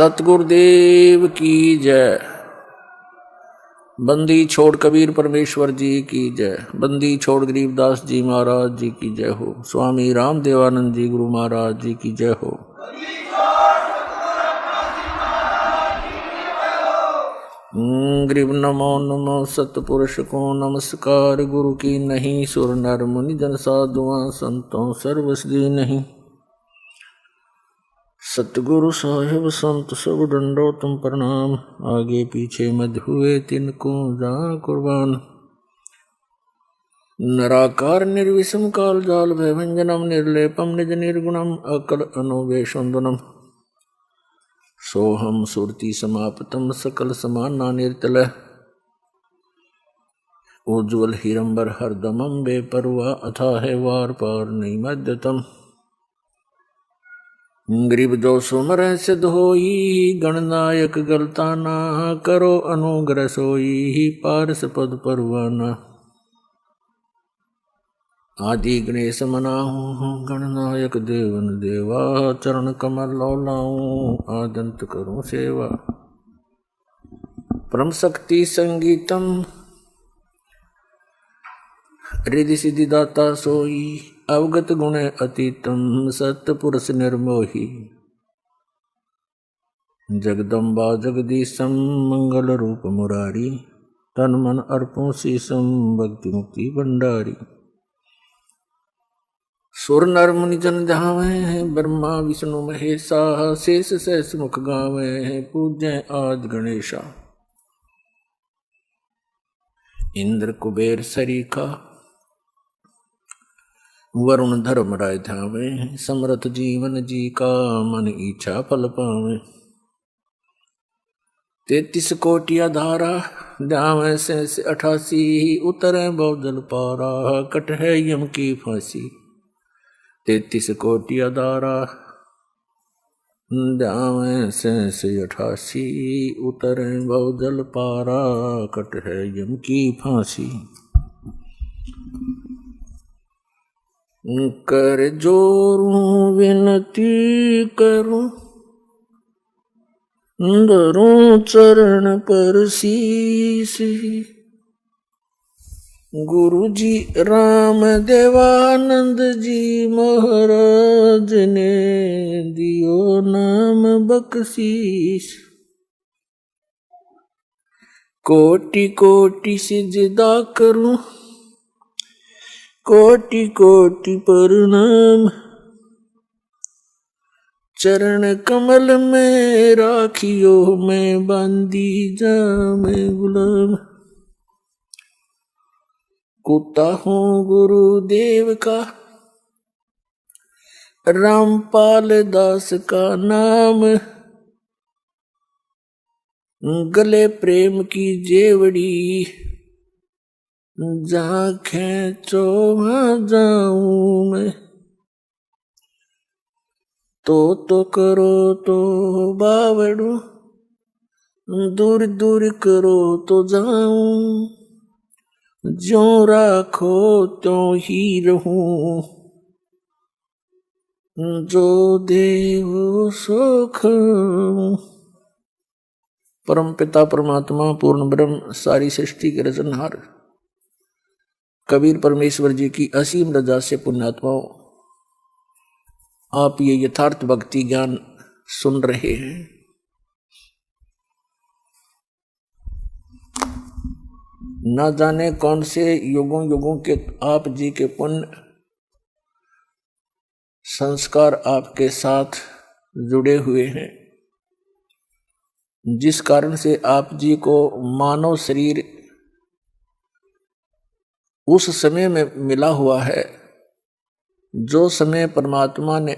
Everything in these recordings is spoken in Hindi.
सतगुरुदेव की जय। बंदी छोड़ कबीर परमेश्वर जी की जय। बंदी छोड़ गरीबदास जी महाराज जी की जय हो। स्वामी राम देवानंद जी गुरु महाराज जी की जय हो। गरीब नमो नमो सतपुरुष को नमस्कार। गुरु की नहीं सुर नर मुनि जन साधुआ संतों सर्वसदी नहीं। सतगुरु साहिब संत सब डंडो तुम प्रणाम। आगे पीछे मध्य हुए तिनको जा कुर्बान। नराकार निर्विषम काल जाल भयभंजनम निर्लेपम निज निर्गुणम अकल अनुवेशुंदनम। सोहम सुरति समाप्तम सकल समाना निर्तल। उज्ज्वल हिरंबर हरदमम बेपरवा अथाह वार पार नहीं मध्यतम। गरीब जो सुमर सिद्ध होई गणनायक गलताना। करो अनुग्रह सोई पारस पद परवाना। आदि गणेश मनाहूँ गणनायक देवन देवा। चरण कमल लौलाऊं आदंत करूं सेवा। परम शक्ति संगीतम रिधि सिद्धि दाता सोई। अवगत गुण अतीतम सत्पुरुष निर्मोही। जगदम्बा जगदीशम मंगल रूप मुरारी। तन मन अर्पों शीशम भक्ति मुक्ति भंडारी। सुर नर मुनि जन ध्यावे ब्रह्मा विष्णु महेशा। शेष सहस मुख गावे पूज्य आज गणेशा। इंद्र कुबेर सरीखा वरुण धर्म राय ध्यावे। समरथ जीवन जी का मन इच्छा फल पावे। 33 कोटि धारा ध्यावे से 88। उतरे बहुजल पारा कट है यम की फांसी। 33 कोटि धारा ध्यावे से 88। उतरे बहुजल पारा कट है यम की फांसी। कर जोरूं विनती करूं धरूं चरण पर शीश। गुरु जी राम देवानंद जी महाराज ने दियो नाम बख्शीश। कोटि कोटि सिजदा करूं कोटि कोटि प्रणाम। चरण कमल में राखियो मैं बांधी जामे गुलाम। कुत्ता हूँ गुरुदेव का रामपाल दास का नाम। गले प्रेम की जेवड़ी जहाँ खेचो वहाँ जाऊं मैं। तो करो तो बावड़ू दूर दूर करो तो जाऊं। ज्यों राखो त्यों ही रहूं जो देव सो खाऊं। परम पिता परमात्मा पूर्ण ब्रह्म सारी सृष्टि के रचनहार कबीर परमेश्वर जी की असीम रजा से पुण्यात्माओं आप ये यथार्थ भक्ति ज्ञान सुन रहे हैं। न जाने कौन से युगों युगों के आप जी के पुण्य संस्कार आपके साथ जुड़े हुए हैं, जिस कारण से आप जी को मानव शरीर उस समय में मिला हुआ है जो समय परमात्मा ने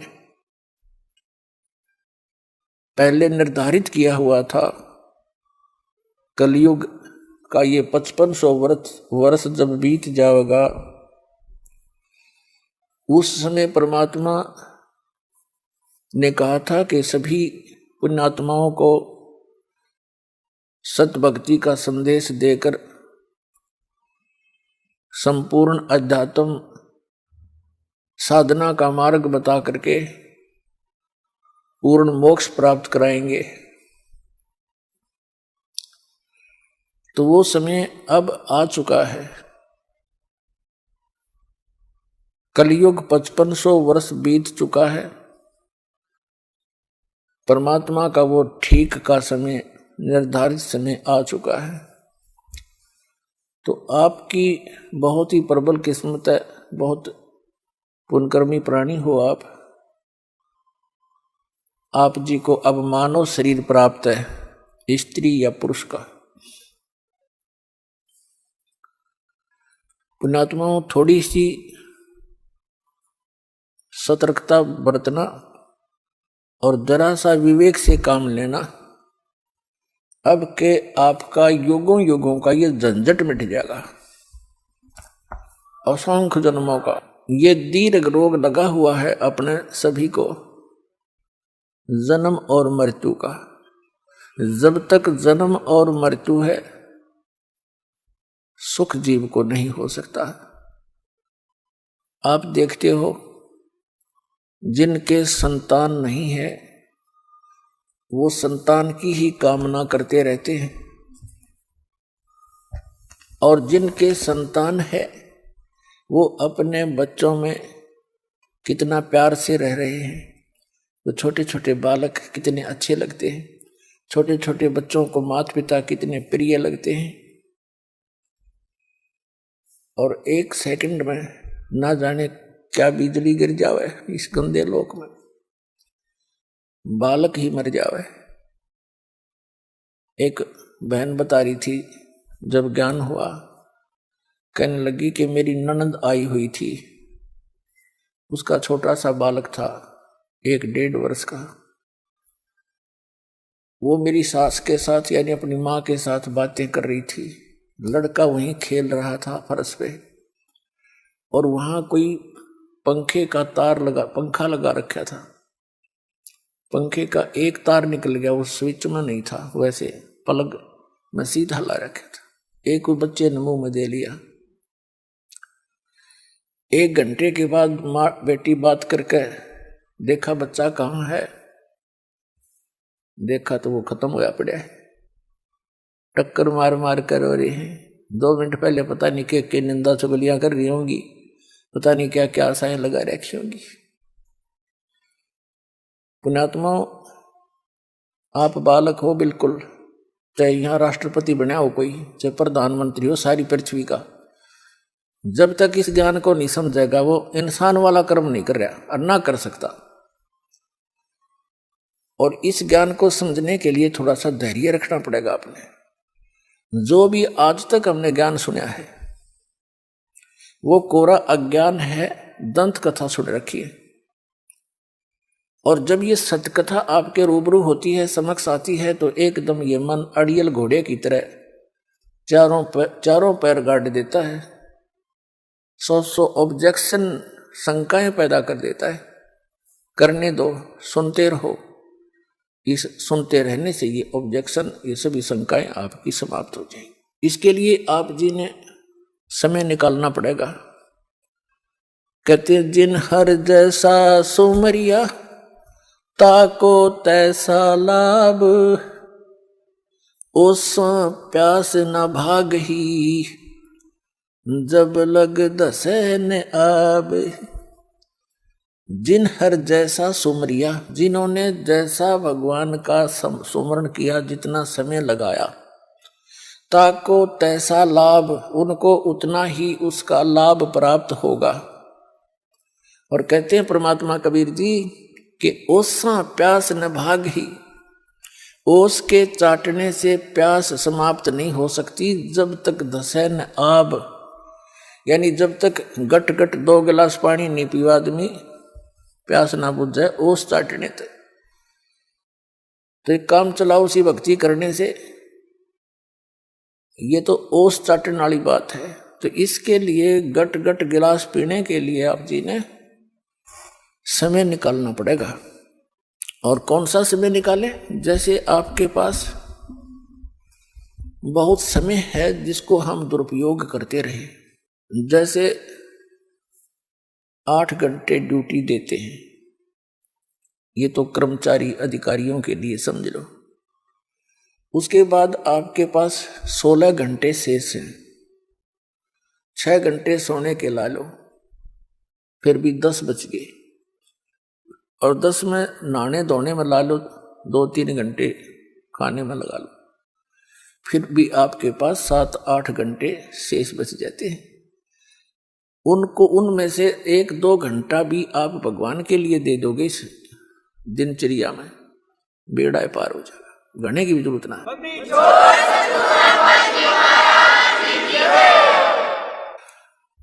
पहले निर्धारित किया हुआ था। कलयुग का ये 5500 वर्ष जब बीत जाएगा उस समय परमात्मा ने कहा था कि सभी पुण्यात्माओं को सतभक्ति का संदेश देकर संपूर्ण अध्यात्म साधना का मार्ग बता करके पूर्ण मोक्ष प्राप्त कराएंगे। तो वो समय अब आ चुका है। कलयुग 5500 वर्ष बीत चुका है। परमात्मा का वो ठीक का समय, निर्धारित समय आ चुका है। तो आपकी बहुत ही प्रबल किस्मत है, बहुत पुण्यकर्मी प्राणी हो आप जी को अब मानव शरीर प्राप्त है, स्त्री या पुरुष का। पुण्यात्माओं, थोड़ी सी सतर्कता बरतना और जरा सा विवेक से काम लेना, अब के आपका युगों युगों का ये झंझट मिट जाएगा। असंख्य जन्मों का ये दीर्घ रोग लगा हुआ है अपने सभी को, जन्म और मृत्यु का। जब तक जन्म और मृत्यु है, सुख जीव को नहीं हो सकता। आप देखते हो, जिनके संतान नहीं है वो संतान की ही कामना करते रहते हैं, और जिनके संतान है वो अपने बच्चों में कितना प्यार से रह रहे हैं। तो छोटे छोटे बालक कितने अच्छे लगते हैं, छोटे छोटे बच्चों को माता पिता कितने प्रिय लगते हैं। और एक सेकंड में ना जाने क्या बिजली गिर जावे इस गंदे लोक में, बालक ही मर जावे। एक बहन बता रही थी, जब ज्ञान हुआ कहने लगी कि मेरी ननद आई हुई थी, उसका छोटा सा बालक था 1-1.5 वर्ष का। वो मेरी सास के साथ यानी अपनी माँ के साथ बातें कर रही थी, लड़का वहीं खेल रहा था फर्श पे, और वहां कोई पंखे का पंखा लगा रखा था। पंखे का एक तार निकल गया, वो स्विच में नहीं था, वैसे पलग में सीधा ला रखा था। एक बच्चे ने मुंह में दे लिया। 1 घंटे के बाद माँ बेटी बात करके देखा बच्चा कहाँ है, देखा तो वो खत्म होया पड़ा है, टक्कर मार मार कर रो रही है। 2 मिनट पहले पता नहीं के निंदा चुगलियां कर रही होंगी, पता नहीं क्या क्या आशाएं लगा रखी होंगी। पुण्यात्माओं, आप बालक हो बिल्कुल, चाहे यहाँ राष्ट्रपति बना हो कोई, चाहे प्रधानमंत्री हो सारी पृथ्वी का, जब तक इस ज्ञान को नहीं समझेगा वो इंसान वाला कर्म नहीं कर रहा और ना कर सकता। और इस ज्ञान को समझने के लिए थोड़ा सा धैर्य रखना पड़ेगा अपने। जो भी आज तक हमने ज्ञान सुना है वो कोरा अज्ञान है, दंत कथा सुन रखी है। और जब ये सत्य कथा आपके रूबरू होती है, समक्ष आती है, तो एकदम ये मन अड़ियल घोड़े की तरह चारों पैर गाड़ देता है, 100 ऑब्जेक्शन शंकाएं पैदा कर देता है। करने दो, सुनते रहो। इस सुनते रहने से ये ऑब्जेक्शन, ये सभी शंकाएं आपकी समाप्त हो जाएंगी। इसके लिए आप जी ने समय निकालना पड़ेगा। कहते जिन हर जैसा सुमरिया ताको तैसा लाभ, उस प्यास न भाग ही जब लग दसे न आब। जिन हर जैसा सुमरिया, जिन्होंने जैसा भगवान का सुमरण किया, जितना समय लगाया, ताको तैसा लाभ, उनको उतना ही उसका लाभ प्राप्त होगा। और कहते हैं परमात्मा कबीर जी कि ओसा प्यास न भाग ही, ओस के चाटने से प्यास समाप्त नहीं हो सकती जब तक दसे न आब, यानी जब तक गट गट 2 गिलास पानी नहीं पीवा आदमी प्यास ना बुझ जाए ओस चाटने तक। तो एक काम चलाओ उसी भक्ति करने से, ये तो ओस चाटने वाली बात है। तो इसके लिए गट गट गिलास पीने के लिए आप जी ने समय निकालना पड़ेगा। और कौन सा समय निकाले? जैसे आपके पास बहुत समय है जिसको हम दुरुपयोग करते रहे, जैसे 8 घंटे ड्यूटी देते हैं, ये तो कर्मचारी अधिकारियों के लिए समझ लो। उसके बाद आपके पास 16 घंटे शेष हैं। 6 घंटे सोने के ला लो, फिर भी 10 बच गए, और 10 में नहाने धोने में ला लो, 2-3 घंटे खाने में लगा लो, फिर भी आपके पास 7-8 घंटे शेष बच जाते हैं। उनको उनमें से 1-2 घंटा भी आप भगवान के लिए दे दोगे इस दिनचर्या में, बेड़ा पार हो जाएगा, गणे की भी जरूरत ना है।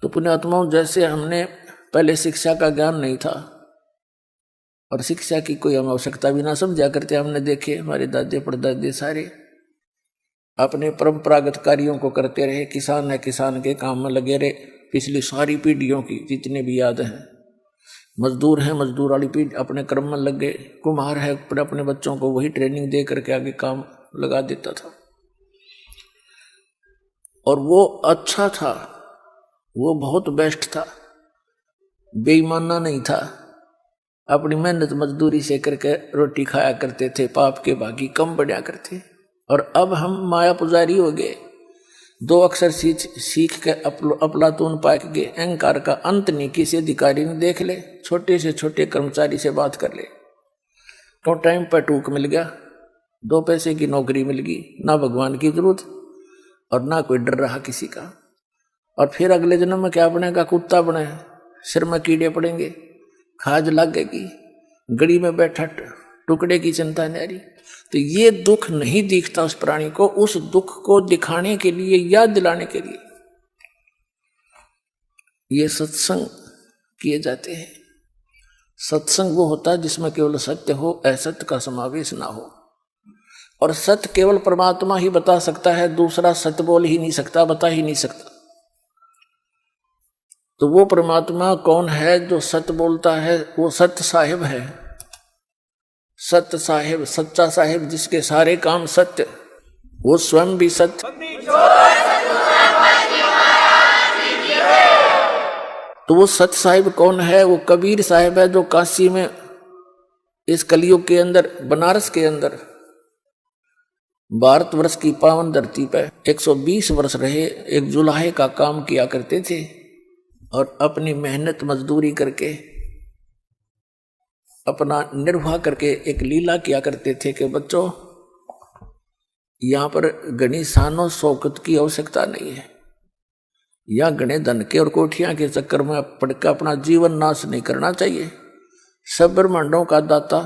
तो पुण्यात्माओं, जैसे हमने पहले शिक्षा का ज्ञान नहीं था और शिक्षा की कोई हम आवश्यकता भी ना समझा करते, हमने देखे हमारे दादे परदादे सारे अपने परंपरागत कार्यों को करते रहे। किसान है, किसान के काम में लगे रहे, पिछली सारी पीढ़ियों की जितने भी याद हैं। मजदूर हैं, मजदूर वाली पीढ़ी अपने कर्म में लग गए। कुम्हार है, अपने बच्चों को वही ट्रेनिंग दे करके आगे काम लगा देता था, और वो अच्छा था, वो बहुत बेस्ट था, बेईमाना नहीं था। अपनी मेहनत मजदूरी से करके रोटी खाया करते थे, पाप के भागी कम बढ़िया करते। और अब हम माया पुजारी हो गए, 2 अक्षर सीख के अपलातून पाक गए। अहंकार का अंत नहीं, किसी अधिकारी ने देख ले, छोटे से छोटे कर्मचारी से बात कर ले, तो टाइम पर टूक मिल गया, 2 पैसे की नौकरी मिल गई, ना भगवान की जरूरत और ना कोई डर रहा किसी का। और फिर अगले जन्म में क्या बनेगा? कुत्ता बने, सिर में कीड़े पड़ेंगे, खाज लगेगी, गड़ी में बैठा टुकड़े की चिंता नहीं आ रही। तो ये दुख नहीं दिखता उस प्राणी को, उस दुख को दिखाने के लिए, याद दिलाने के लिए ये सत्संग किए जाते हैं। सत्संग वो होता है जिसमें केवल सत्य हो, असत्य का समावेश ना हो। और सत्य केवल परमात्मा ही बता सकता है, दूसरा सत्य बोल ही नहीं सकता, बता ही नहीं सकता। तो वो परमात्मा कौन है जो सत्य बोलता है? वो सत्य साहिब है। सत्य साहिब, सच्चा साहिब, जिसके सारे काम सत्य, वो स्वयं भी सत्य। तो वो सत्य साहिब कौन है? वो कबीर साहिब है, जो काशी में इस कलयुग के अंदर, बनारस के अंदर, भारतवर्ष की पावन धरती पर 120 वर्ष रहे, एक जुलाहे का काम किया करते थे और अपनी मेहनत मजदूरी करके, अपना निर्वाह करके एक लीला किया करते थे कि बच्चों, यहाँ पर घनी शानो शौकत की आवश्यकता नहीं है, या घने धन के और कोठियां के चक्कर में पड़कर अपना जीवन नाश नहीं करना चाहिए। सब ब्रह्मांडों का दाता,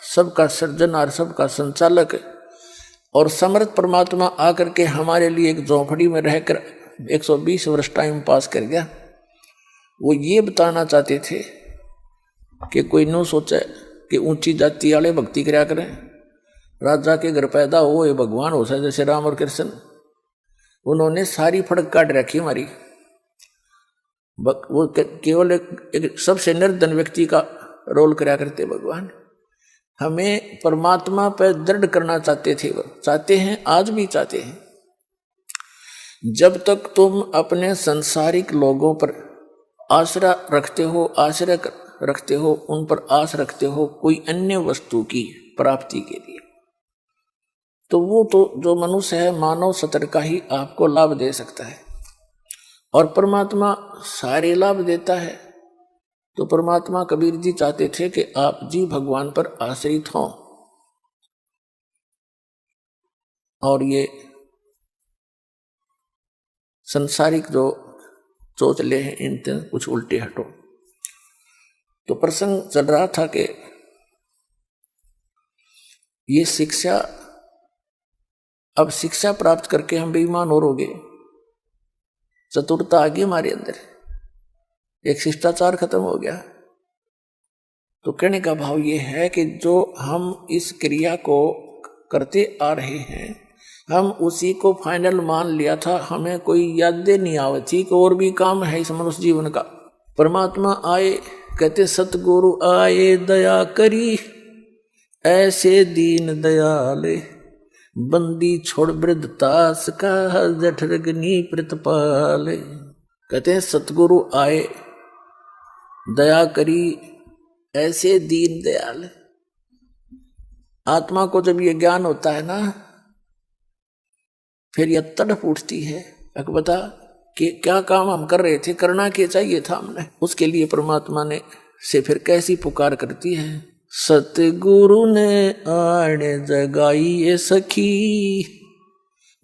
सबका सृजनहार, सबका संचालक और समर्थ परमात्मा आकर के हमारे लिए एक झोंपड़ी में रहकर 120 वर्ष टाइम पास कर गया। वो ये बताना चाहते थे कि कोई न सोचे कि ऊंची जाति वाले भक्ति कराया करें, राजा के घर पैदा हो ये भगवान हो सकते, जैसे राम और कृष्ण। उन्होंने सारी फड़क काट रखी हमारी। वो केवल एक सबसे निर्धन व्यक्ति का रोल कराया करते भगवान। हमें परमात्मा पर दृढ़ करना चाहते थे, वो चाहते हैं, आज भी चाहते हैं। जब तक तुम अपने संसारिक लोगों पर आश्रय रखते हो, आश्रय रखते हो, उन पर आस रखते हो कोई अन्य वस्तु की प्राप्ति के लिए, तो वो तो जो मनुष्य है, मानव सतर का ही आपको लाभ दे सकता है। और परमात्मा सारे लाभ देता है। तो परमात्मा कबीर जी चाहते थे कि आप जी भगवान पर आश्रित हों, और ये संसारिक जो चोचले हैं इनसे कुछ उल्टे हटो। तो प्रसंग चल रहा था कि ये शिक्षा, अब शिक्षा प्राप्त करके हम बेईमान और हो गए, चतुरता आ गई हमारे अंदर, एक शिष्टाचार खत्म हो गया। तो कहने का भाव ये है कि जो हम इस क्रिया को करते आ रहे हैं, हम उसी को फाइनल मान लिया था, हमें कोई यादें नहीं आवती थी कि और भी काम है इस मनुष्य जीवन का। परमात्मा आए, कहते सतगुरु आए दया करी, ऐसे दीन दयाले, बंदी छोड़ वृद्धतास का जठरग्नि प्रतिपाले। कहते हैं सतगुरु आए, दया करी, ऐसे दीन दयाल। आत्मा को जब ये ज्ञान होता है ना फिर यह तड़प उठती है, अब बता कि क्या काम हम कर रहे थे, करना क्या चाहिए था हमने। उसके लिए परमात्मा ने से फिर कैसी पुकार करती है, सतगुरु ने आण जगाई ये सखी,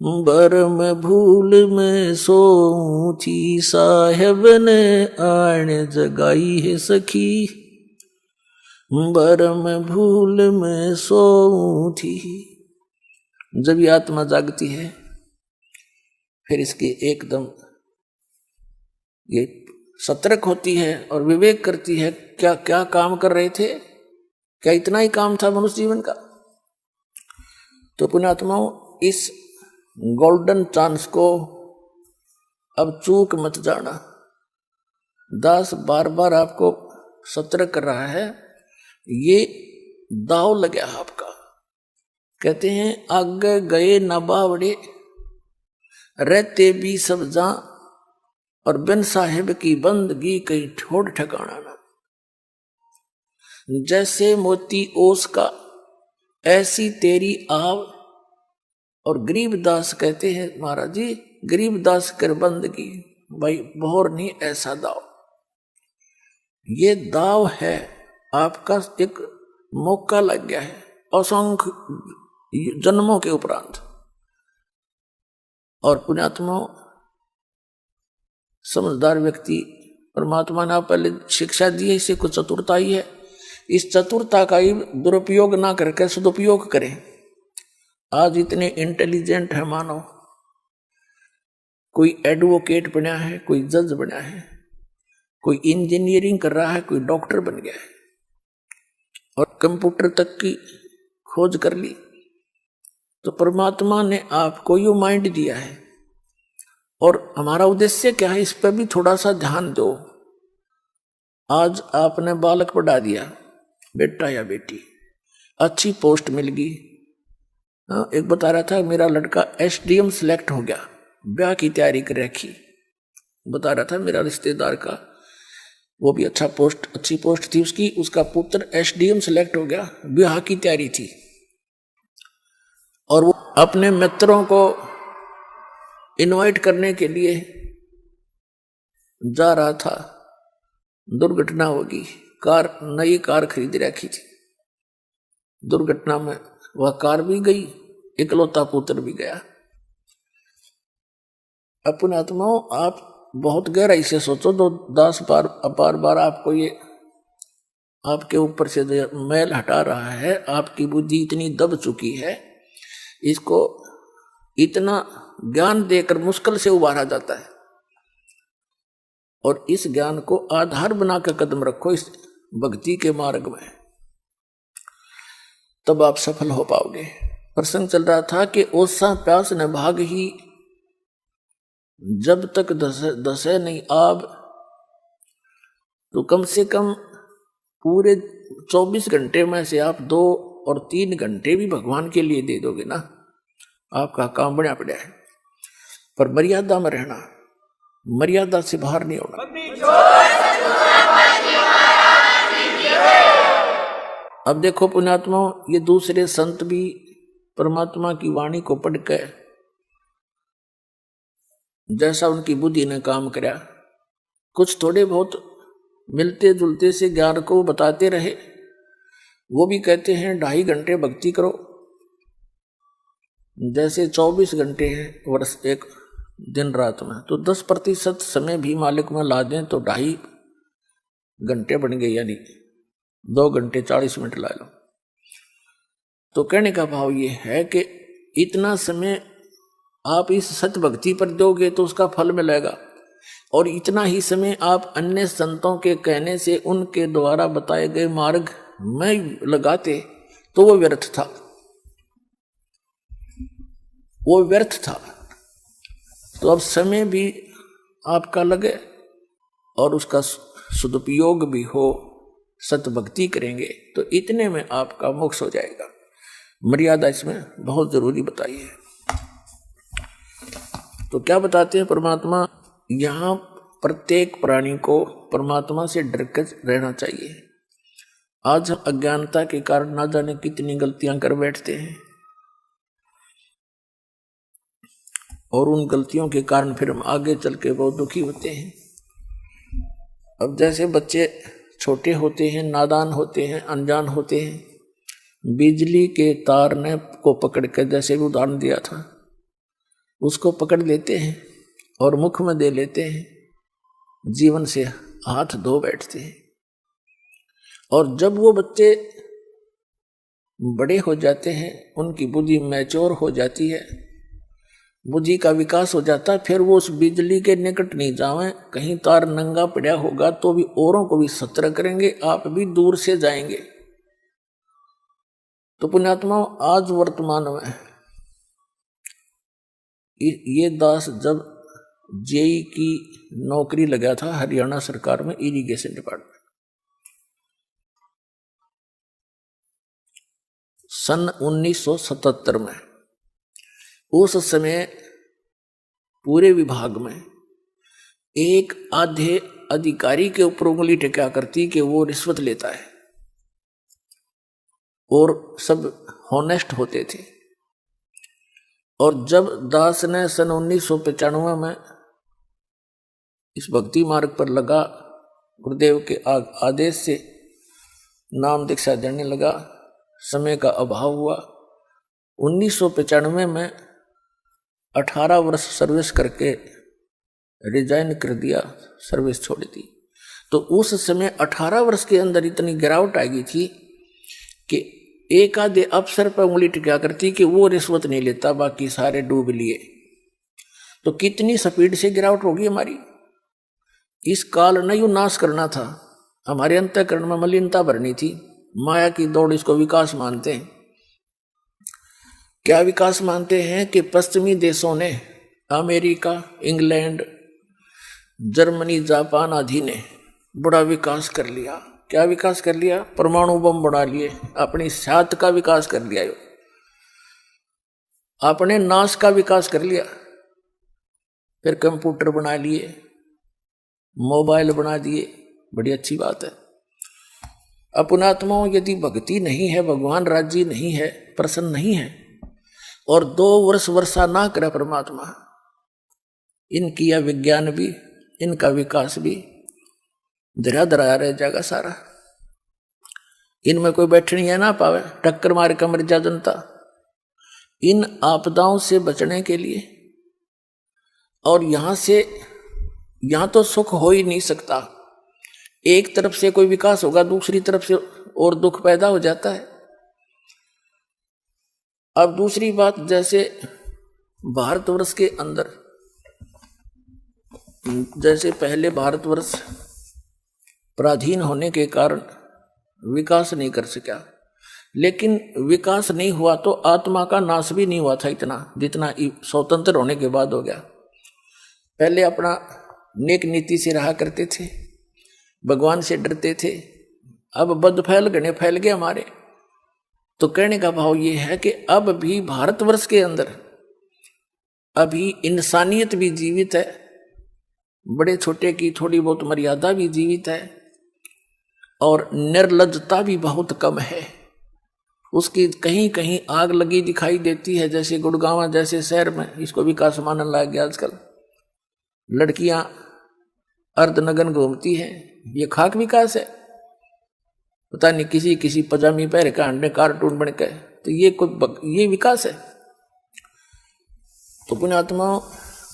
बरम भूल में सोऊं थी, साहेब ने आण जगाई है सखी, बरम भूल में सोऊं थी। जब ये आत्मा जागती है फिर इसकी एकदम ये सतर्क होती है और विवेक करती है, क्या क्या काम कर रहे थे, क्या इतना ही काम था मनुष्य जीवन का। तो पुण्यात्माओं, इस गोल्डन चांस को अब चूक मत जाना। दास बार बार आपको सतर्क कर रहा है, ये दाव लगा आपका। कहते हैं आगे गए न बावड़े, रहते भी सब जा, और बिन साहिब की बंदगी कहीं ठोड़ ठिकाना ना। जैसे मोती ओस का ऐसी तेरी आव, और गरीबदास कहते हैं महाराज जी, गरीबदास कर बंदगी, भाई बोर नहीं ऐसा दाव। ये दाव है आपका, एक मौका लग गया है असंख्य जन्मों के उपरांत। और पुण्यात्मा समझदार व्यक्ति, परमात्मा ने पहले शिक्षा दी है, इसे कुछ चतुरता ही है, इस चतुरता का ही दुरुपयोग ना करके सदुपयोग करें। आज इतने इंटेलिजेंट है मानो, कोई एडवोकेट बना है, कोई जज बना है, कोई इंजीनियरिंग कर रहा है, कोई डॉक्टर बन गया है, और कंप्यूटर तक की खोज कर ली। तो परमात्मा ने आपको यो माइंड दिया है, और हमारा उद्देश्य क्या है, इस पर भी थोड़ा सा ध्यान दो। आज आपने बालक पढ़ा दिया, बेटा या बेटी, अच्छी पोस्ट मिल गई। एक बता रहा था मेरा लड़का एसडीएम सिलेक्ट हो गया, ब्याह की तैयारी कर रखी। बता रहा था मेरा रिश्तेदार का, वो भी अच्छी पोस्ट थी उसकी, उसका पुत्र एसडीएम सिलेक्ट हो गया, ब्याह की तैयारी थी। और वो अपने मित्रों को इनवाइट करने के लिए जा रहा था, दुर्घटना होगी। नई कार खरीद रखी थी, दुर्घटना में वह कार भी गई, इकलौता पुत्र भी गया। अपने आत्माओं, आप बहुत गहराई से सोचो, तो 10 बार आपको ये आपके ऊपर से मैल हटा रहा है। आपकी बुद्धि इतनी दब चुकी है, इसको इतना ज्ञान देकर मुश्किल से उबारा जाता है। और इस ज्ञान को आधार बनाकर कदम रखो इस भक्ति के मार्ग में, तब आप सफल हो पाओगे। प्रसंग चल रहा था कि ओसा प्यास न भाग ही, जब तक दसे नहीं आब। तो कम से कम पूरे 24 घंटे में से आप 2 और 3 घंटे भी भगवान के लिए दे दोगे ना, आपका काम बढ़िया पड़ा है। पर मर्यादा में रहना, मर्यादा से बाहर नहीं होना। अब देखो पुण्यात्मा, ये दूसरे संत भी परमात्मा की वाणी को पढ़कर जैसा उनकी बुद्धि ने काम किया, कुछ थोड़े बहुत मिलते जुलते से ज्ञान को बताते रहे। वो भी कहते हैं 2.5 घंटे भक्ति करो, जैसे 24 घंटे हैं वर्ष एक दिन रात में, तो 10% समय भी मालिक में ला दें तो 2.5 घंटे बन गए, यानी 2 घंटे 40 मिनट ला लो। तो कहने का भाव ये है कि इतना समय आप इस सत्य भक्ति पर दोगे तो उसका फल मिलेगा, और इतना ही समय आप अन्य संतों के कहने से उनके द्वारा बताए गए मार्ग में लगाते तो वो व्यर्थ था, वो व्यर्थ था। तो अब समय भी आपका लगे और उसका सदुपयोग भी हो, सत्य भक्ति करेंगे तो इतने में आपका मोक्ष हो जाएगा। मर्यादा इसमें बहुत जरूरी बताई है। तो क्या बताते हैं परमात्मा, यहाँ प्रत्येक प्राणी को परमात्मा से डर कर रहना चाहिए। आज हम अज्ञानता के कारण ना जाने कितनी गलतियां कर बैठते हैं। और उन गलतियों के कारण फिर हम आगे चल के बहुत दुखी होते हैं। अब जैसे बच्चे छोटे होते हैं, नादान होते हैं, अनजान होते हैं, बिजली के तार ने को पकड़ के, जैसे भी उदाहरण दिया था, उसको पकड़ लेते हैं और मुख में दे लेते हैं, जीवन से हाथ धो बैठते हैं। और जब वो बच्चे बड़े हो जाते हैं, उनकी बुद्धि मैच्योर हो जाती है, बुद्धि का विकास हो जाता है, फिर वो उस बिजली के निकट नहीं जावें। कहीं तार नंगा पड़ा होगा तो भी औरों को भी सतर्क करेंगे, आप भी दूर से जाएंगे। तो पुण्यात्मा, आज वर्तमान में ये दास जब जेई की नौकरी लगा था हरियाणा सरकार में, इरिगेशन डिपार्टमेंट, सन 1977 में, उस समय पूरे विभाग में एक आधे अधिकारी के ऊपर उंगली टिका करती कि वो रिश्वत लेता है, और सब हॉनेस्ट होते थे। और जब दास ने सन 1995 में इस भक्ति मार्ग पर लगा, गुरुदेव के आदेश से नाम दीक्षा देने लगा, समय का अभाव हुआ। 1995 में 18 वर्ष सर्विस करके रिजाइन कर दिया, सर्विस छोड़ दी। तो उस समय 18 वर्ष के अंदर इतनी गिरावट आ गई थी कि एक आधे अफसर पर उंगली टिका करती कि वो रिश्वत नहीं लेता, बाकी सारे डूब लिए। तो कितनी स्पीड से गिरावट होगी हमारी। इस काल ने यूं नाश करना था, हमारे अंतःकरण में मलिनता भरनी थी, माया की दौड़, इसको विकास मानते हैं। क्या विकास मानते हैं कि पश्चिमी देशों ने, अमेरिका, इंग्लैंड, जर्मनी, जापान आदि ने बड़ा विकास कर लिया। क्या विकास कर लिया? परमाणु बम बना लिए, अपनी सात का विकास कर लिया, अपने नाश का विकास कर लिया। फिर कंप्यूटर बना लिए, मोबाइल बना दिए, बड़ी अच्छी बात है। अपनात्माओं, यदि भक्ति नहीं है, भगवान राज्य नहीं है, प्रसन्न नहीं है, और 2 वर्ष वर्षा ना करे परमात्मा, इनकी यह विज्ञान भी, इनका विकास भी धरा धराया रह जाएगा सारा। इनमें कोई बैठनी है ना पावे, टक्कर मार के मर जा जनता। इन आपदाओं से बचने के लिए, और यहां तो सुख हो ही नहीं सकता। एक तरफ से कोई विकास होगा, दूसरी तरफ से और दुख पैदा हो जाता है। अब दूसरी बात, जैसे भारतवर्ष के अंदर, जैसे पहले भारतवर्ष पराधीन होने के कारण विकास नहीं कर सका, लेकिन विकास नहीं हुआ तो आत्मा का नाश भी नहीं हुआ था इतना, जितना स्वतंत्र होने के बाद हो गया। पहले अपना नेक नीति से रहा करते थे, भगवान से डरते थे, अब बद फैल गए हमारे। तो कहने का भाव ये है कि अब भी भारतवर्ष के अंदर अभी इंसानियत भी जीवित है, बड़े छोटे की थोड़ी बहुत मर्यादा भी जीवित है, और निर्लज्जता भी बहुत कम है। उसकी कहीं कहीं आग लगी दिखाई देती है, जैसे गुड़गांव जैसे शहर में इसको विकास मानने लग गया आजकल। लड़कियां अर्धनग्न घूमती हैं, ये खाक विकास है? पता नहीं किसी किसी पजामी पहन के अंडे कार्टून बन के, तो ये विकास है? तो पुण्यात्मा,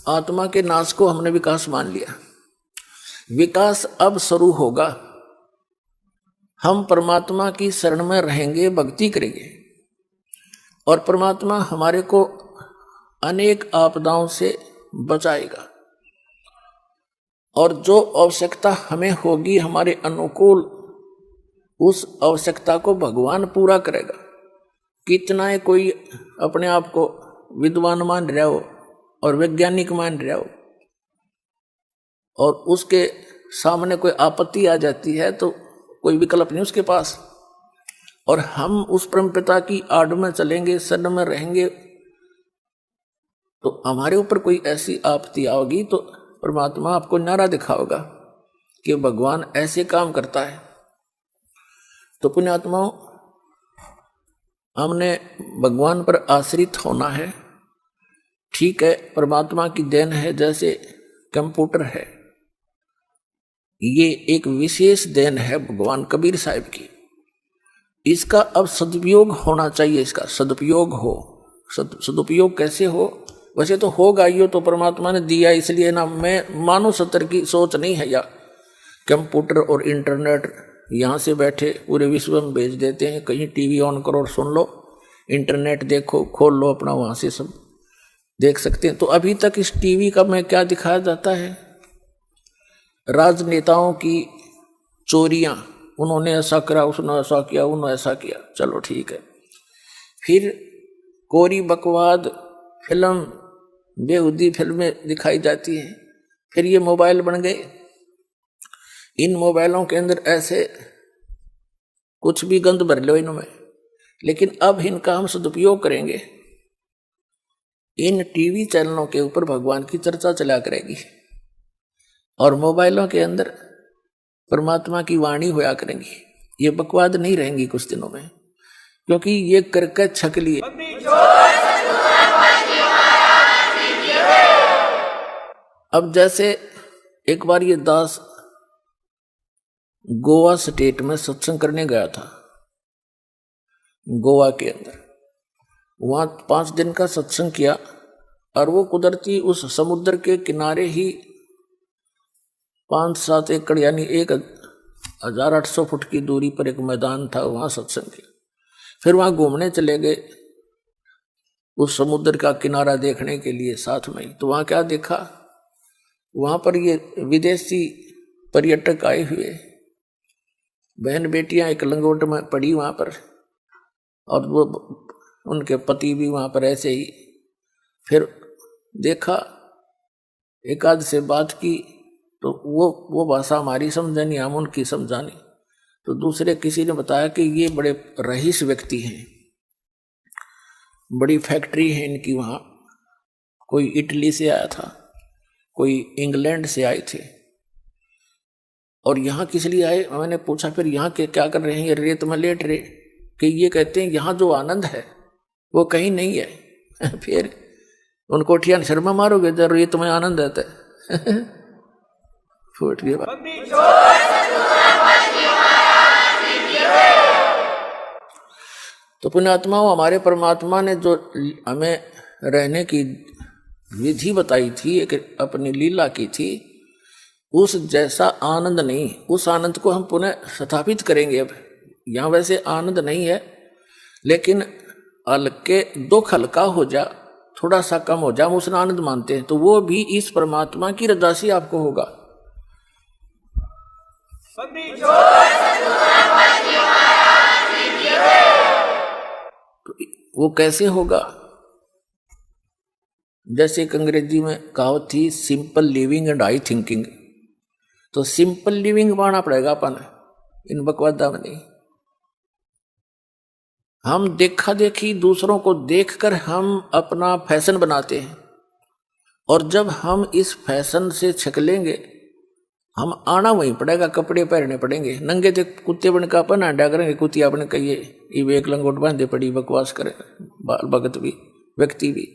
आत्मा के नाश को हमने विकास मान लिया। विकास अब शुरू होगा, हम परमात्मा की शरण में रहेंगे, भक्ति करेंगे, और परमात्मा हमारे को अनेक आपदाओं से बचाएगा। और जो आवश्यकता हमें होगी हमारे अनुकूल, उस आवश्यकता को भगवान पूरा करेगा। कितना है कोई अपने आप को विद्वान मान रहा हो और वैज्ञानिक मान रहा हो, और उसके सामने कोई आपत्ति आ जाती है तो कोई विकल्प नहीं उसके पास, और हम उस परमपिता की आड़ में चलेंगे, शरण में रहेंगे, तो हमारे ऊपर कोई ऐसी आपत्ति आओगी तो परमात्मा आपको नारा दिखाओगा कि भगवान ऐसे काम करता है। तो पुण्यात्माओं, हमने भगवान पर आश्रित होना है, ठीक है, परमात्मा की देन है, जैसे कंप्यूटर है, ये एक विशेष देन है भगवान कबीर साहब की। इसका अब सदुपयोग होना चाहिए, इसका सदुपयोग हो। सदुपयोग कैसे हो? वैसे तो होगा, ये तो परमात्मा ने दिया इसलिए ना। मैं मानव सत्र की सोच नहीं है, या कंप्यूटर और इंटरनेट यहाँ से बैठे पूरे विश्व में भेज देते हैं, कहीं टीवी ऑन करो और सुन लो, इंटरनेट देखो, खोल लो अपना, वहाँ से सब देख सकते हैं। तो अभी तक इस टीवी का में क्या दिखाया जाता है? राजनेताओं की चोरियां, उन्होंने ऐसा करा, उसने ऐसा किया, उन्होंने ऐसा किया, चलो ठीक है। फिर कोरी बकवाद फिल्म, बेहुदी फिल्में दिखाई जाती हैं। फिर ये मोबाइल बन गए, इन मोबाइलों के अंदर ऐसे कुछ भी गंद भर लो इनमें, लेकिन अब इनका हम सदुपयोग करेंगे। इन टीवी चैनलों के ऊपर भगवान की चर्चा चला करेगी और मोबाइलों के अंदर परमात्मा की वाणी होया करेंगी। ये बकवाद नहीं रहेंगी कुछ दिनों में, क्योंकि ये करके छक लिए। अब जैसे एक बार ये दास गोवा स्टेट में सत्संग करने गया था, गोवा के अंदर, वहां 5 दिन का सत्संग किया, और वो कुदरती उस समुद्र के किनारे ही 5-7 एकड़ यानी 1800 फुट की दूरी पर एक मैदान था, वहां सत्संग किया। फिर वहां घूमने चले गए उस समुद्र का किनारा देखने के लिए साथ में ही। तो वहां क्या देखा, वहां पर ये विदेशी पर्यटक आए हुए, बहन बेटियां एक लंगोट में पड़ी वहां पर, और वो उनके पति भी वहां पर ऐसे ही। फिर देखा, एक आध से बात की, तो वो भाषा हमारी समझा नहीं, हम उनकी समझा नहीं। तो दूसरे किसी ने बताया कि ये बड़े रईस व्यक्ति हैं, बड़ी फैक्ट्री है इनकी वहाँ, कोई इटली से आया था, कोई इंग्लैंड से आए थे, और यहाँ किस लिए आए? मैंने पूछा फिर यहाँ के क्या कर रहे हैं, ये रेत में लेट रहे, कि ये कहते हैं यहाँ जो आनंद है वो कहीं नहीं है। फिर उनको ठिया शर्मा मारोगे जब रेत में आनंद आता है। फूट गया। तो पुण्यात्माओं, हमारे परमात्मा ने जो हमें रहने की विधि बताई थी, एक अपनी लीला की थी, उस जैसा आनंद नहीं। उस आनंद को हम पुनः स्थापित करेंगे। अब यहाँ वैसे आनंद नहीं है, लेकिन हल्के दुख हल्का हो जा, थोड़ा सा कम हो जा, हम उसने आनंद मानते हैं। तो वो भी इस परमात्मा की रजा से आपको होगा। तो वो कैसे होगा? जैसे एक अंग्रेजी में कहावत थी, simple living and high thinking. तो सिंपल लिविंग पाना पड़ेगा अपन, इन बकवादा में नहीं। हम देखा देखी दूसरों को देखकर हम अपना फैशन बनाते हैं, और जब हम इस फैशन से छकलेंगे, हम आना वहीं पड़ेगा, कपड़े पहनने पड़ेंगे। नंगे थे कुत्ते बन का अपन आडा करेंगे, कुतिया बन कहिए ये एक लंगोट बांधे पड़ी बकवास करे बाल भगत भी, व्यक्ति भी।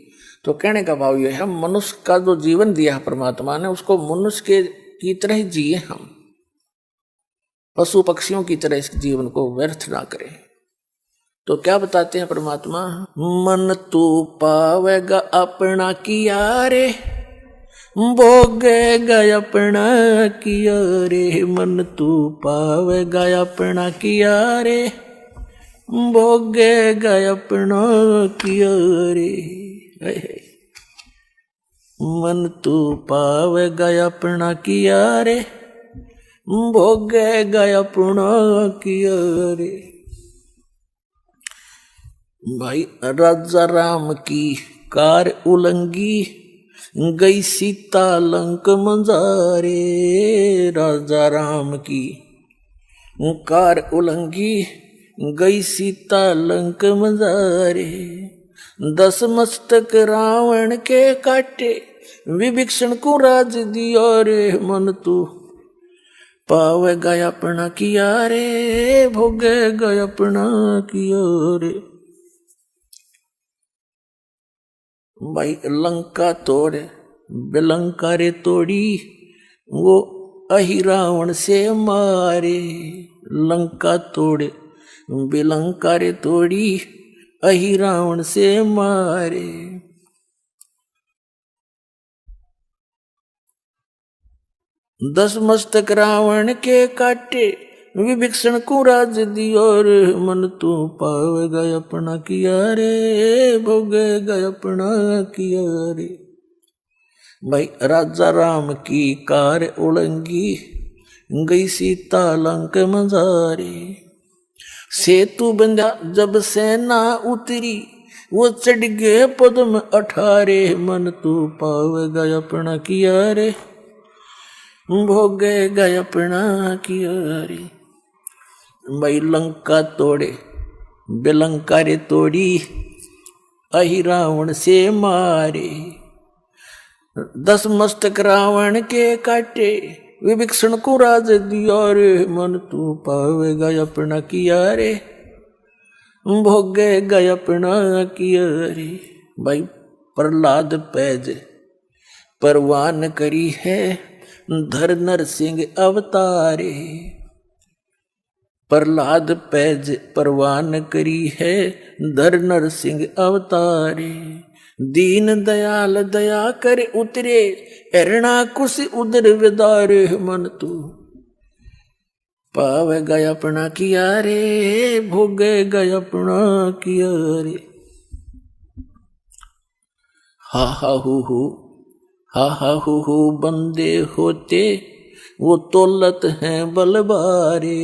तो कहने का भाव ये है, हम मनुष्य का जो जीवन दिया है परमात्मा ने, उसको मनुष्य की तरह ही जिए। हम पशु पक्षियों की तरह इस जीवन को व्यर्थ ना करें। तो क्या बताते हैं परमात्मा? मन तू पावेगा अपना किया रे, भोगेगा अपना किया रे। मन तू पावेगा अपना किया रे, भोगेगा अपना किया रे। मन तू पावेगा अपना किया रे, भोगेगा अपना किया रे। भाई, राजा राम की कार उलंगी, गई सीता लंक मंजारे। राजा राम की कार उलंगी, गई सीता लंक मंजारे। 10 मस्तक रावण के काटे, विभीषण को राज दिया रे। मन तू पावेगा अपना किया रे, भोगेगा अपना किया रे। भाई लंका तोड़े बिलंका रे तोड़ी, वो अहि रावण से मारे। लंका तोड़े बिलंका रे तोड़ी, अहि रावण से मारे। 10 मस्तक रावण के काटे, विभीषण को राज दियो रे। मन तू पावेगा अपना किया रे, भोगेगा अपना किया रे। भाई राजा राम की कार उड़ंगी, गई सीता लंक मजारे। सेतु बंधा जब सेना उतरी, वो चढ़ गए पद्म 18। मन तू पावेगा अपना किया रे, भोगेगा अपना किया रे। भाई लंका तोड़े बिलंका रे तोड़ी, अहि रावण से मारे। 10 मस्तक रावण के काटे, विभीषण को राज दिया रे। मन तू पावेगा अपना किया रे, भोगेगा अपना किया रे। भाई प्रहलाद पैज परवान करी है, धर नर सिंह अवतारे। प्रहलाद पैज परवान करी है, धर नर सिंह अवतारे। दीन दयाल दया कर उतरे, एरणा कुश उदर विदारे। मन तू पावेगा अपना किया रे, भोगेगा अपना किया रे। हा हा हु हा हा हु बंदे होते, वो तोलत हैं बलबारे।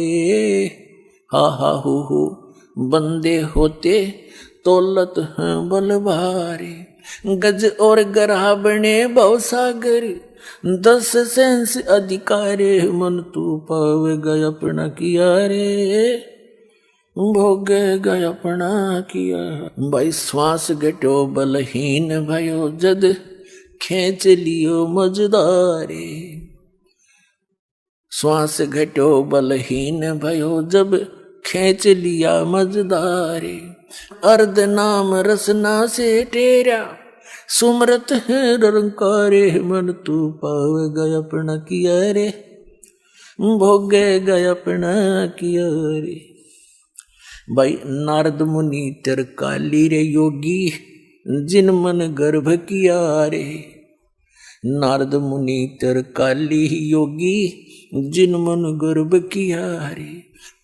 हा हा हु बंदे होते, तोलत हैं बलबारे। गज और गरा बने भवसागर, 10 सेंस अधिकारे। मन तू पावेगा अपना किया रे, भोगेगा अपना किया। भाई श्वास घटो बलहीन भयो, जद खेच लियो मजदारे। श्वास घटो बलहीन भयो, जब खेच लिया मजदारे। अर्ध नाम रसना से टेरा, सुमरत है रंकारे। मन तू पावेगा अपना किया रे, भोगेगा अपना किया रे। भाई नारद मुनि तरकाली रे योगी, जिन मन गर्भ किया रे। नारद मुनि तरकाली योगी, जिन मन गर्भ किया रे।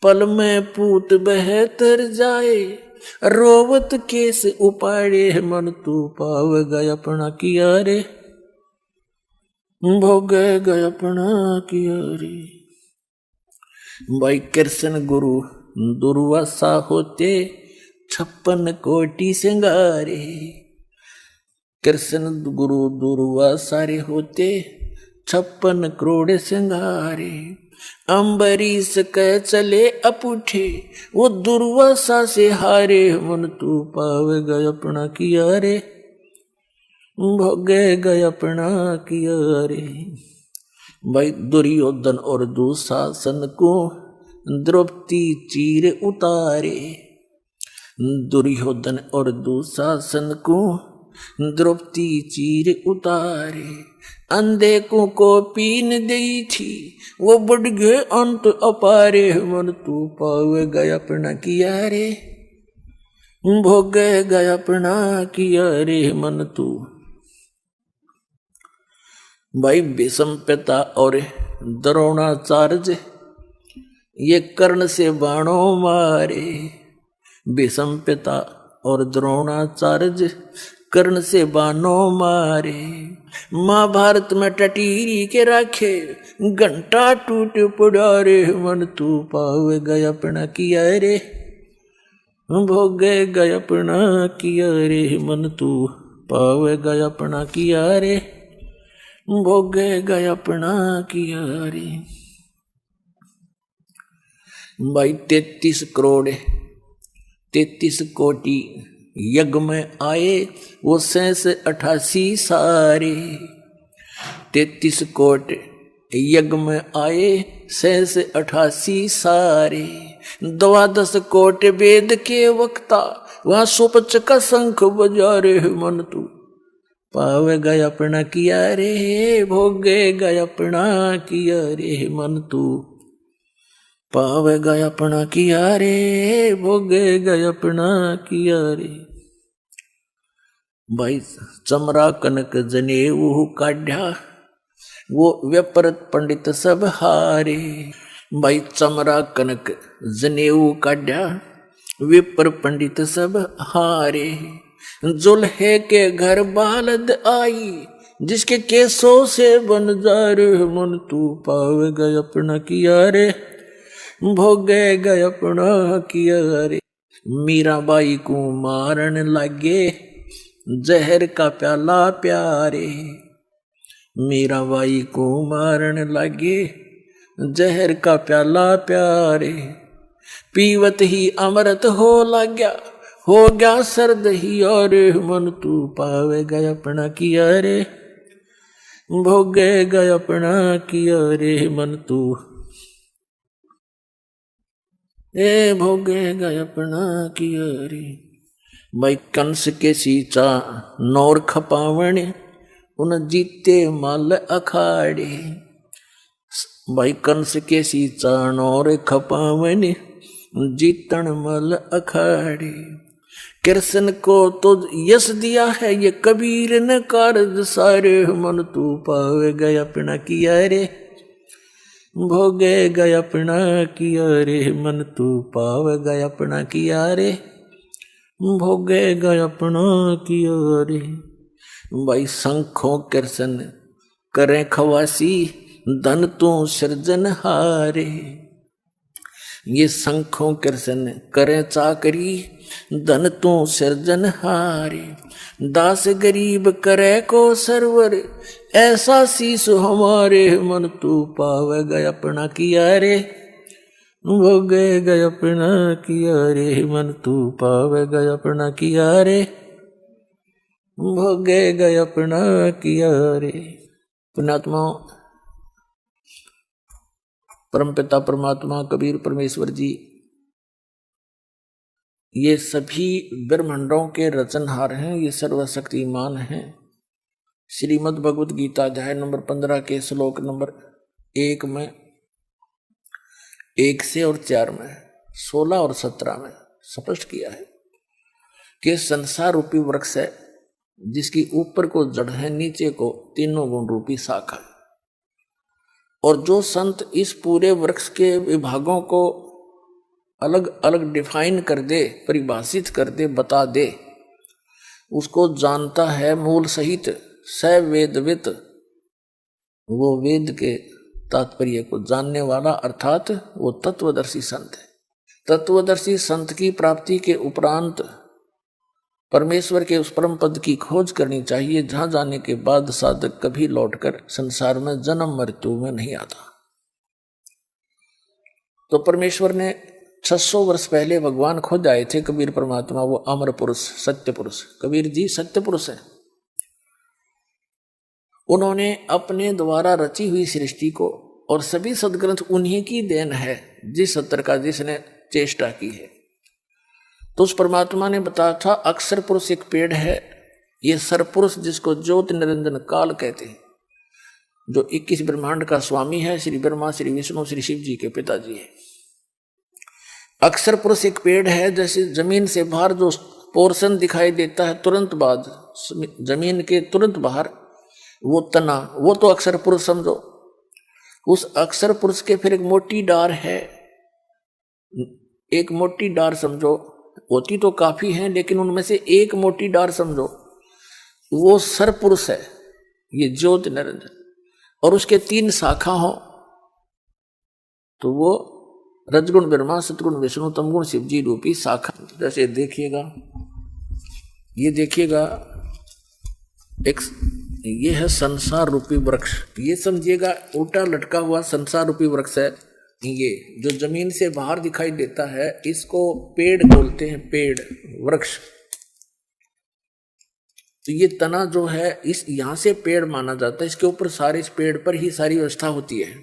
पल में पूत बहतर जाए, रोवत केस उपाड़े। मन तू पावेगा अपना किया रे, भोगेगा अपना किया रे। भाई कृष्ण गुरु दुर्वासा होते, 56 कोटि सिंगारे। कृष्ण गुरु दुर्वासा रे होते, 56 करोड़ सिंगारे। अम्बरीश कह चले अपूठे, वो दुर्वासा से हारे। मन तू पावेगा अपना किया रे, भोगेगा अपना किया रे। भाई दुर्योधन और दुशासन को, द्रौपदी चीर उतारे। दुर्योधन और दुशासन को, द्रौपदी चीर उतारे। अंधे को पीन दी थी, वो बढ़ गए अंत अपारे। मन तू पावेगा अपना किया रे, भोगेगा अपना किया रे। मन तू भाई भीष्म पिता और द्रोणाचार्य, ये कर्ण से बाणों मारे। भीष्म पिता और द्रोणाचार्य, कर्ण से बाणों मारे। महाभारत में टटीरी के राखे, घंटा टूट पड़ा रे। मन तू पावेगा अपना किया रे, भोगेगा अपना किया रे। मन तू पावेगा अपना किया रे, भोगेगा अपना किया रे। भाई 33 करोड़ 33 कोटि यज्ञ में आए, वो 88 सारे। 33 कोटि यज्ञ में आए, 88 सारे। 12 कोटि वेद के वक्ता, वहां सुपच का शंख बजा रे। मन तू पावेगा अपना किया रे, भोगेगा अपना किया रे मन तू, पावेगा अपना किया रे, भोगेगा अपना किया रे। भाई चमरा कनक जनेऊ काढ़ा, वो व्यपरत पंडित सब हारे। भाई चमरा कनक जनेऊ काढ़ा, विपर पंडित सब हारे। जुल्हे के घर बालद आई, जिसके केसों से बन जा रे मन तू, पावेगा अपना किया रे, भोगेगा अपना किया रे। मीराबाई को मारन लागे, जहर का प्याला प्यारे। मीराबाई को मारन लागे, जहर का प्याला प्यारे। पीवत ही अमृत हो लाग्या, हो गया सर्द ही और मन तू, पावेगा अपना किया रे, भोगेगा अपना किया रे मन तू, ए भोगेगा अपना किया रे। भाई कंस के सीचा नौर खपावण, उन जीते मल अखाड़े। भाई कंस के सीचा नौर खपावण, जीतन मल अखाड़े। कृष्ण को तो यश दिया है ये कबीर ने कारज सारे, मन तू पावेगा अपना किया रे, भोगेगा अपना किया रे मन तू, पावेगा अपना किया रे, भोगेगा अपना किया रे। भाई शंखों कृष्ण करें खवासी, धन तू सृजन हारे। ये शंखों कृष्ण करें चाकरी, धन तू सृजन हारे। दास गरीब करे को सरवर, ऐसा शीश हमारे मन तू, पावेगा अपना किया रे, भोगेगा अपना किया रे मन तू, पावेगा अपना किया रे, भोगेगा अपना किया रे। पुण्यात्मा परमपिता परमात्मा कबीर परमेश्वर जी ये सभी ब्रह्मांडों के रचनहार हैं, ये सर्वशक्तिमान हैं। श्रीमद् भगवत गीता अध्याय नंबर 15 के श्लोक नंबर 1 में 1 से और 4 में 16 और 17 में स्पष्ट किया है कि संसार रूपी वृक्ष है, जिसकी ऊपर को जड़ है, नीचे को तीनों गुण रूपी शाखा है। और जो संत इस पूरे वृक्ष के विभागों को अलग अलग डिफाइन कर दे, परिभाषित कर दे, बता दे, उसको जानता है मूल सहित, स वेदवित, वो वेद के तात्पर्य को जानने वाला, अर्थात वो तत्वदर्शी संत है। तत्वदर्शी संत की प्राप्ति के उपरांत परमेश्वर के उस परम पद की खोज करनी चाहिए, जहां जाने के बाद साधक कभी लौटकर संसार में जन्म मृत्यु में नहीं आता। तो परमेश्वर ने 600 वर्ष पहले भगवान खुद आए थे, कबीर परमात्मा, वो अमर पुरुष, सत्य पुरुष। कबीर जी सत्य पुरुष हैं। उन्होंने अपने द्वारा रची हुई सृष्टि को, और सभी सदग्रंथ उन्हीं की देन है, जिस सत्तर का जिसने चेष्टा की है। तो उस परमात्मा ने बताया था, अक्षर पुरुष एक पेड़ है, ये सरपुरुष जिसको ज्योति निरंजन काल कहते हैं, जो 21 ब्रह्मांड का स्वामी है, श्री ब्रह्मा, श्री विष्णु, श्री शिव जी के पिताजी है। अक्षर पुरुष एक पेड़ है, जैसे जमीन से बाहर जो पोर्शन दिखाई देता है तुरंत बाद, जमीन के तुरंत बाहर वो तना, वो तो अक्षर पुरुष समझो। उस अक्षर पुरुष के फिर एक मोटी डार है, एक मोटी डार समझो, होती तो काफी है, लेकिन उनमें से एक मोटी डार समझो, वो सरपुरुष है, ये ज्योति निरंजन। और उसके 3 शाखा हो, तो वो रजगुण ब्रह्मा, सतगुण विष्णु, तमगुण शिव जी रूपी शाखा। जैसे देखिएगा, ये देखिएगा, एक ये है संसार रूपी वृक्ष, ये समझिएगा उल्टा लटका हुआ संसार रूपी वृक्ष है। ये जो जमीन से बाहर दिखाई देता है, इसको पेड़ बोलते हैं, पेड़, वृक्ष। तो ये तना जो है, इस यहां से पेड़ माना जाता है, इसके ऊपर सारे, इस पेड़ पर ही सारी व्यवस्था होती है।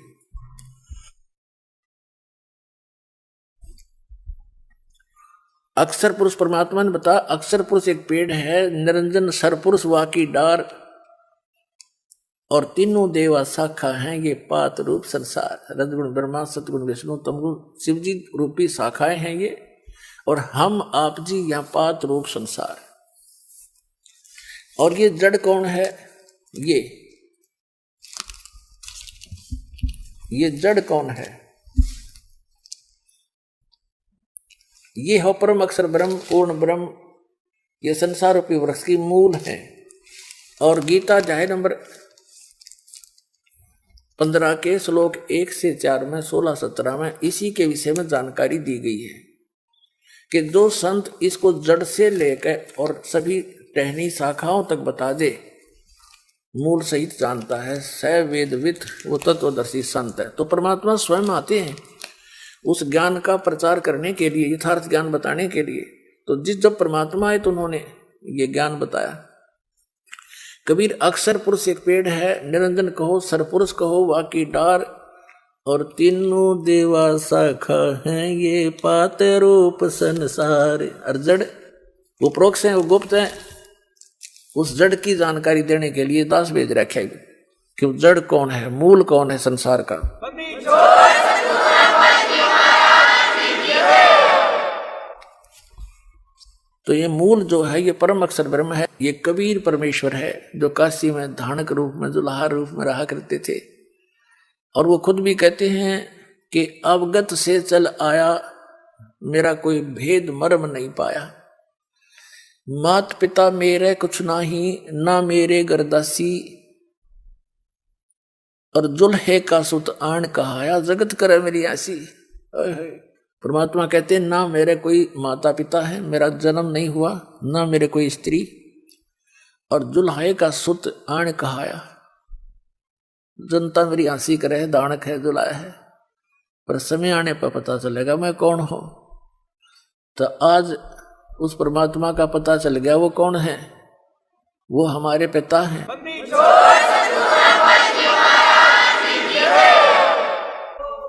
अक्षर पुरुष परमात्मा ने बताया, अक्षर पुरुष एक पेड़ है, निरंजन सरपुरुष वाकी डार, और तीनों देवा शाखा हैं ये पात रूप संसार। रजगुण ब्रह्मा, सतगुण विष्णु, तमगुण शिवजी रूपी शाखाएं हैं ये, और हम आप जी यहाँ पात रूप संसार। और ये जड़ कौन है? ये जड़ कौन है? ये हो परम अक्षर ब्रह्म, पूर्ण ब्रह्म। ये संसार रूपी वृक्ष की मूल है। और गीता अध्याय नंबर 15 के श्लोक 1 से 4 में 16-17 में इसी के विषय में जानकारी दी गई है कि जो संत इसको जड़ से लेकर और सभी टहनी शाखाओं तक बता दे, मूल सहित जानता है, स वेदविद वो तत्वदर्शी संत है। तो परमात्मा स्वयं आते हैं उस ज्ञान का प्रचार करने के लिए, यथार्थ ज्ञान बताने के लिए। तो जब परमात्मा आए तो उन्होंने ये ज्ञान बताया। कबीर अक्षर पुरुष एक पेड़ है, निरंजन कहो, सरपुरुष कहो, वाकी डार, और तीनों देवा शाखा हैं ये पात रूप संसार। और जड़ वो प्रोक्ष हैं, वो गुप्त हैं। उस जड़ की जानकारी देने के लिए दास भेज रखे कि जड़ कौन है, मूल कौन है संसार का। तो ये मूल जो है ये परम अक्षर ब्रह्म है। ये कबीर परमेश्वर है जो काशी में धानक रूप में, जुलाहा रूप में रहा करते थे। और वो खुद भी कहते हैं कि अवगत से चल आया, मेरा कोई भेद मर्म नहीं पाया। मात पिता मेरे कुछ नाही, ना मेरे गरदासी, और जुल्हे का सुत आन कहाया, जगत करे मेरी आसी। परमात्मा कहते हैं ना मेरे कोई माता पिता है, मेरा जन्म नहीं हुआ, ना मेरे कोई स्त्री, और जुल्हे का सुत आन कहाया। जनता मेरी हंसी करे, दानक है, जुलाया है, पर समय आने पर पता चलेगा मैं कौन हूं। तो आज उस परमात्मा का पता चल गया वो कौन है। वो हमारे पिता हैं।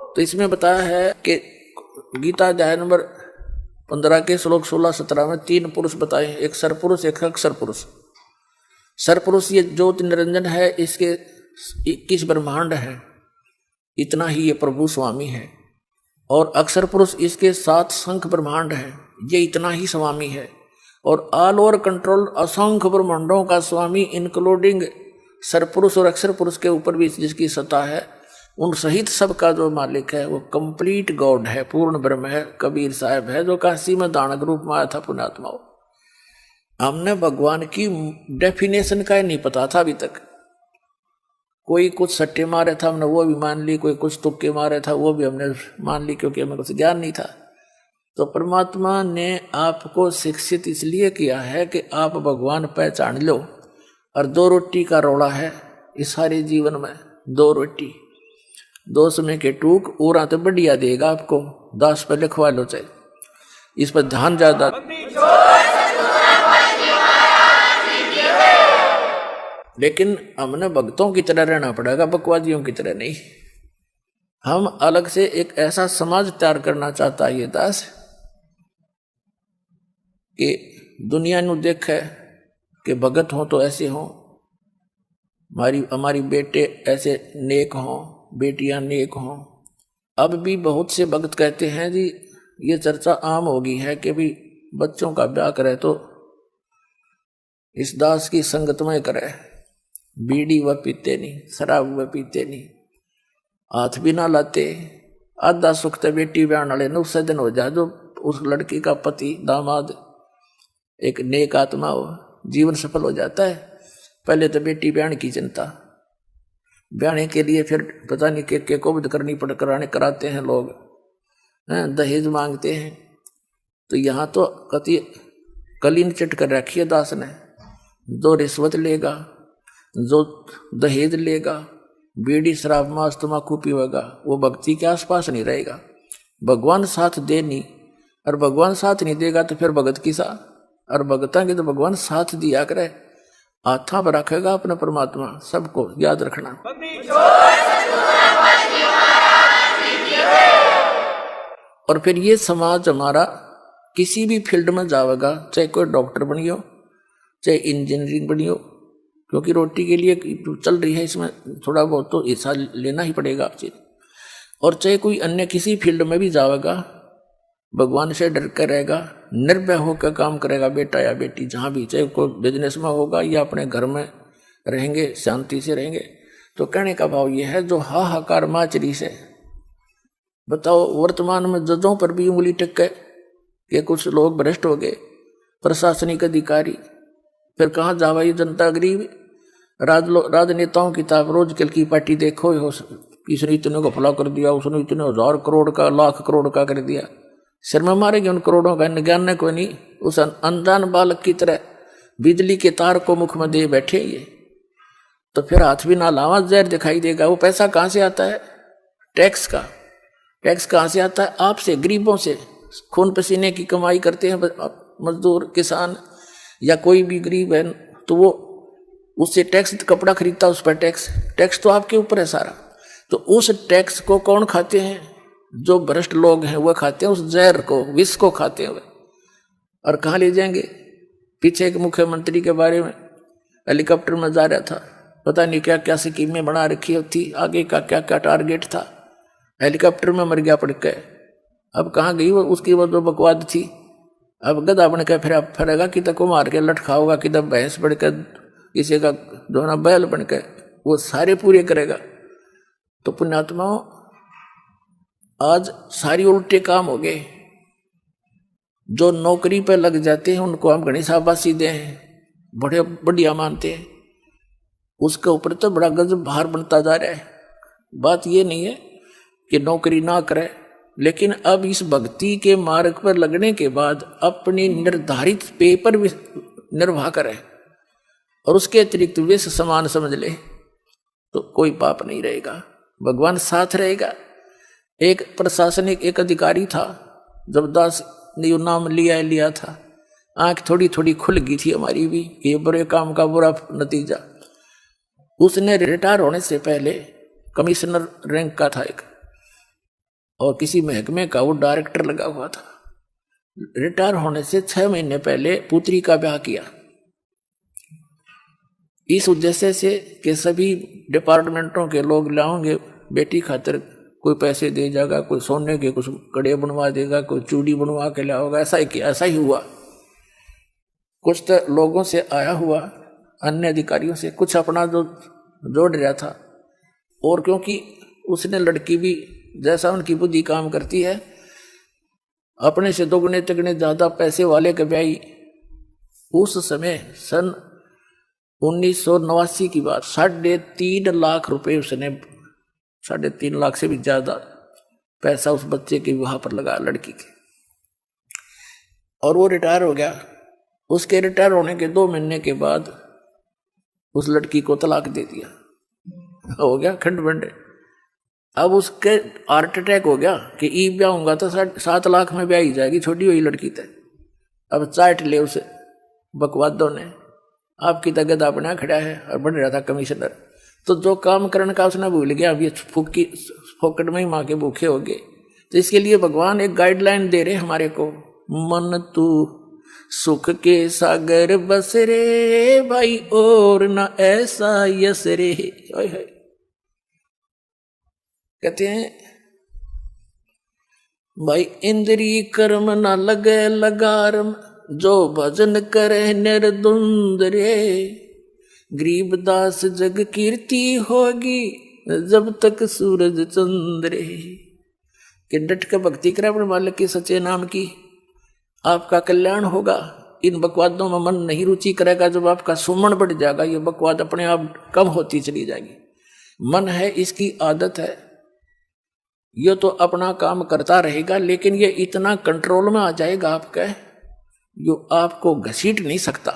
तो इसमें बताया है कि गीता अध्याय नंबर 15 के श्लोक 16-17 में 3 पुरुष बताए, एक सरपुरुष, एक अक्षर पुरुष। सरपुरुष ये ज्योति निरंजन है, इसके 21 ब्रह्मांड है, इतना ही ये प्रभु स्वामी है। और अक्षर पुरुष इसके 7 शंख ब्रह्मांड है, ये इतना ही स्वामी है। और ऑल ओवर कंट्रोल असंख्य ब्रह्मांडों का स्वामी, इंक्लूडिंग सरपुरुष और अक्षर पुरुष के ऊपर भी जिसकी सत्ता है, उन सहित सबका जो मालिक है वो कंप्लीट गॉड है, पूर्ण ब्रह्म है, कबीर साहब है, जो काशी में दानक रूप में आया था पुण्यात्माओं। हमने भगवान की डेफिनेशन का ही नहीं पता था अभी तक। कोई कुछ सट्टे मारे था, हमने वो भी मान ली, कोई कुछ तुक्के मारे था वो भी हमने मान ली, क्योंकि हमें कुछ ज्ञान नहीं था। तो परमात्मा ने आपको शिक्षित इसलिए किया है कि आप भगवान पहचान लो। और 2 रोटी का रोड़ा है इस सारे जीवन में, 2 रोटी, 2 समय के टूक, और तो बढ़िया देगा आपको, 10 पे लिखवा लो चाहे, इस पर ध्यान ज्यादा। लेकिन हमने भक्तों की तरह रहना पड़ेगा, बकवादियों की तरह नहीं। हम अलग से एक ऐसा समाज तैयार करना चाहता है ये दास कि दुनिया ਨੂੰ देखे कि भगत हो तो ऐसे हो, हमारी बेटे ऐसे नेक हों, बेटियां नेक हों। अब भी बहुत से भक्त कहते हैं जी, ये चर्चा आम हो गई है कि भी बच्चों का ब्याह करे तो इस दास की संगत में करे, बीड़ी वह पीते नहीं, शराब वह पीते नहीं, हाथ भी ना लाते। आधा सुख तो बेटी ब्याह वाले ने उससे दिन हो जाए जो उस लड़की का पति दामाद एक नेक आत्मा हो, जीवन सफल हो जाता है। पहले तो बेटी ब्याह की चिंता, ब्याहने के लिए फिर पता नहीं के कोविड करनी पड़ कराते हैं लोग, दहेज मांगते हैं। तो यहाँ तो कति कलीन चिट कर रखी है दास ने, जो रिश्वत लेगा, जो दहेज लेगा, बीड़ी शराब मांस तम्बाकू पीवेगा, वो भक्ति के आसपास नहीं रहेगा। भगवान साथ दे नहीं, और भगवान साथ नहीं देगा तो फिर भगत की सा, और भगता के तो भगवान साथ दिया करे, हाथा पर रखेगा अपना परमात्मा। सबको याद रखना। और फिर ये समाज हमारा किसी भी फील्ड में जाओगा, चाहे कोई डॉक्टर बनियो, चाहे इंजीनियरिंग बनियो, क्योंकि रोटी के लिए चल रही है, इसमें थोड़ा बहुत तो हिस्सा लेना ही पड़ेगा आपसे। और चाहे कोई अन्य किसी फील्ड में भी जाओगा, भगवान से डर कर रहेगा, निर्भय होकर काम करेगा बेटा या बेटी, जहाँ भी, चाहे कोई बिजनेस में होगा या अपने घर में रहेंगे, शांति से रहेंगे। तो कहने का भाव यह है, जो हाहाकार माचरी से बताओ, वर्तमान में जजों पर भी उंगली टेक के कुछ लोग भ्रष्ट हो गए, प्रशासनिक अधिकारी, फिर कहाँ जावा ये जनता गरीब। राजनेताओं की ताब रोज कल की पार्टी देखो, किसने इतने को फला कर दिया, उसने इतने 1000 करोड़ का, लाख करोड़ का कर दिया। सिर में मारेंगे उन करोड़ों का, ज्ञान को नहीं। उस अनजान बालक की तरह बिजली के तार को मुख में दे बैठे ये, तो फिर हाथ भी ना लावा जहर दिखाई देगा। वो पैसा कहाँ से आता है? टैक्स का। टैक्स कहाँ से आता है? आपसे, गरीबों से। खून पसीने की कमाई करते हैं मजदूर, किसान या कोई भी गरीब है, तो वो उससे टैक्स, कपड़ा खरीदता उस पर टैक्स तो आपके ऊपर है सारा। तो उस टैक्स को कौन खाते हैं? जो भ्रष्ट लोग हैं वह खाते हैं, उस जहर को, विष को खाते हैं। और कहाँ ले जाएंगे? पीछे एक मुख्यमंत्री के बारे में हेलीकॉप्टर में जा रहा था, पता नहीं क्या क्या स्कीमें बना रखी होती, आगे का क्या क्या टारगेट था, हेलीकॉप्टर में मर गया पड़ के। अब कहाँ गई वो, उसकी वो जो बकवाद थी। अब गधा बन के फिर फरेगा, कि को मार के लटका होगा, कि भैंस बन के, किसी का जो ना बैल बन के, वो सारे पूरे करेगा। तो पुण्यात्माओं, आज सारी उल्टे काम हो गए। जो नौकरी पे लग जाते हैं उनको हम घनी शाबाशी दें, बड़े बढ़िया मानते हैं, उसके ऊपर तो बड़ा गजब भार बनता जा रहा है। बात ये नहीं है कि नौकरी ना करे, लेकिन अब इस भक्ति के मार्ग पर लगने के बाद अपनी निर्धारित पेपर निर्वाह करे और उसके अतिरिक्त वे समान समझ ले, तो कोई पाप नहीं रहेगा, भगवान साथ रहेगा। एक प्रशासनिक एक अधिकारी था, जब दास ने नाम लिया था, आंख थोड़ी थोड़ी खुल गई थी हमारी भी, ये बुरे काम का बुरा नतीजा। उसने रिटायर होने से पहले कमिश्नर रैंक का था एक, और किसी महकमे का वो डायरेक्टर लगा हुआ था। रिटायर होने से 6 महीने पहले पुत्री का ब्याह किया, इस उद्देश्य से कि सभी डिपार्टमेंटों के लोग लाओगे बेटी खातिर, कोई पैसे दे जाएगा, कोई सोने के कुछ कड़े बनवा देगा, कोई चूड़ी बनवा के लाओगा। ऐसा ही किया, ऐसा ही हुआ। कुछ तो लोगों से आया हुआ, अन्य अधिकारियों से, कुछ अपना जो जोड़ रहा था। और क्योंकि उसने लड़की भी जैसा उनकी बुद्धि काम करती है, अपने से दोगुने तिगुने ज्यादा पैसे वाले के ब्याही। उस समय सन 1989 की बात, 3.5 लाख रुपए उसने, 3.5 लाख से भी ज्यादा पैसा उस बच्चे के विवाह पर लगा, लड़की के। और वो रिटायर हो गया। उसके रिटायर होने के 2 महीने के बाद उस लड़की को तलाक दे दिया, हो गया खंड बंडे। अब उसके हार्ट अटैक हो गया कि ई ब्याह होगा तो 7 लाख में ब्याह ही जाएगी, छोटी हुई लड़की तक। अब चाट ले उसे बकवादों ने, आपकी तो गधा बना खड़ा है और बन रहा था कमिश्नर। तो जो काम करने का उसने भूल गया, अब ये फोकट में ही माँ के भूखे हो गए। तो इसके लिए भगवान एक गाइडलाइन दे रहे हमारे को, मन तू सुख के सागर बस रे भाई, और न ऐसा यस रे। कहते हैं भाई, इंद्री कर्म न लगे लगारम, जो भजन करे निर्दुंद रे। गरीबदास जग कीर्ति होगी, जब तक सूरज चंद्र है। कि डट के भक्ति करे अपने मालिक के सच्चे नाम की, आपका कल्याण होगा। इन बकवादों में मन नहीं रुचि करेगा, जब आपका सुमन बढ़ जाएगा, ये बकवाद अपने आप कम होती चली जाएगी। मन है, इसकी आदत है, ये तो अपना काम करता रहेगा, लेकिन ये इतना कंट्रोल में आ जाएगा आपका, जो आपको घसीट नहीं सकता,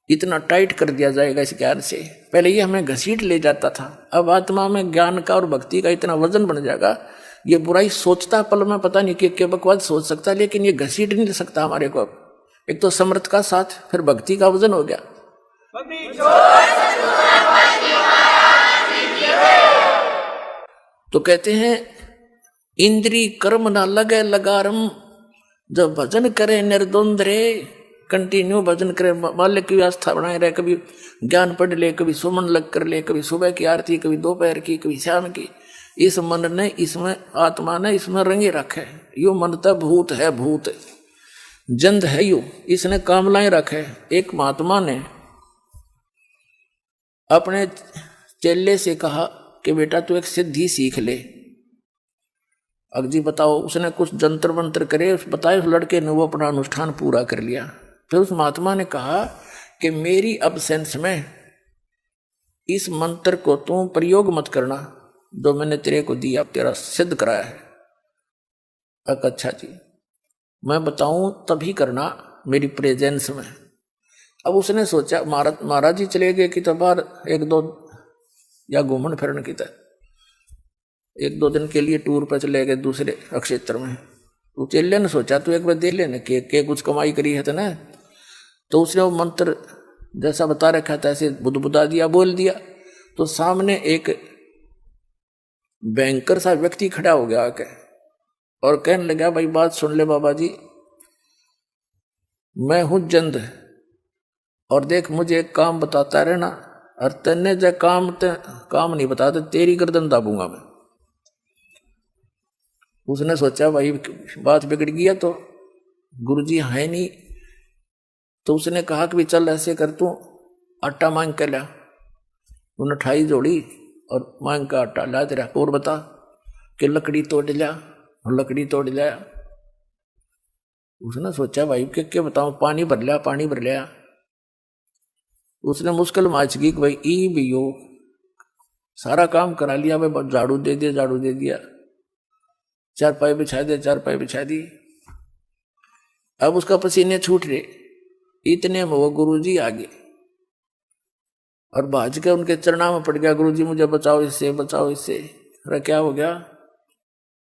इतना टाइट कर दिया जाएगा इस ज्ञान से। पहले ये हमें घसीट ले जाता था, अब आत्मा में ज्ञान का और भक्ति का इतना वजन बन जाएगा, ये बुराई सोचता पल में पता नहीं क्या बकवाद सोच सकता, लेकिन ये घसीट नहीं सकता हमारे को। एक तो समर्थ का साथ, फिर भक्ति का वजन हो गया। तो कहते हैं, इंद्री कर्म ना लगे लगारम, जब भजन करे निर्द्वंद रे, कंटिन्यू भजन करे, मालिक की आस्था बनाए रहे, कभी ज्ञान पढ़ ले, कभी सुमन लग कर ले, कभी सुबह की आरती, कभी दोपहर की, कभी शाम की, इस मन ने, इसमें आत्मा ने इसमें रंगे रखे। यो मन तो भूत है, भूत जंद है यो, इसने कामलाएं रखे। एक महात्मा ने अपने चेले से कहा कि बेटा तू एक सिद्धि सीख ले। अब जी बताओ, उसने कुछ जंतर मंत्र करे, बताए, उस लड़के ने वो अपना अनुष्ठान पूरा कर लिया। फिर उस महात्मा ने कहा कि मेरी अब्सेंस में इस मंत्र को तू प्रयोग मत करना जो मैंने तेरे को दिया, तेरा सिद्ध कराया है। अच्छा जी, मैं बताऊं तभी करना मेरी प्रेजेंस में। अब उसने सोचा, महाराज जी चले गए कि तो बाहर एक दो या घूमन फिरन की तरह, एक दो दिन के लिए टूर पर चले गए दूसरे क्षेत्र में। तो चेले ने सोचा तू एक बार देख लेना के कुछ कमाई करी है तो ना। तो उसने वो मंत्र जैसा बता रखा था ऐसे बुदबुदा दिया, बोल दिया। तो सामने एक बैंकर सा व्यक्ति खड़ा हो गया आके और कहने लगा, भाई बात सुन ले बाबा जी, मैं हूं जंद और देख मुझे एक काम बताता रहना, और तेने जो काम नहीं बताते तेरी गर्दन दाबूंगा मैं। उसने सोचा भाई बात बिगड़ गया, तो गुरुजी है नहीं। तो उसने कहा कि चल ऐसे कर, तू आटा मांग के ला। उन्हें ठाई जोड़ी और मांग का आटा ला तेरा, और बता कि लकड़ी तोड़ लिया, और लकड़ी तोड़ लिया। उसने सोचा भाई क्या बताऊं, पानी भर लिया, पानी भर लिया। उसने मुश्किल माच की कि भाई ई भी हो, सारा काम करा लिया, भाई झाड़ू दे दिया, झाड़ू दे दिया, चारपाई बिछा दिया, चारपाई बिछा दी। अब उसका पसीने छूट रहे, इतने में वो गुरुजी आ गए और भाज के उनके चरणों में पड़ गया, गुरुजी मुझे बचाओ इससे, बचाओ इससे। अरे क्या हो गया?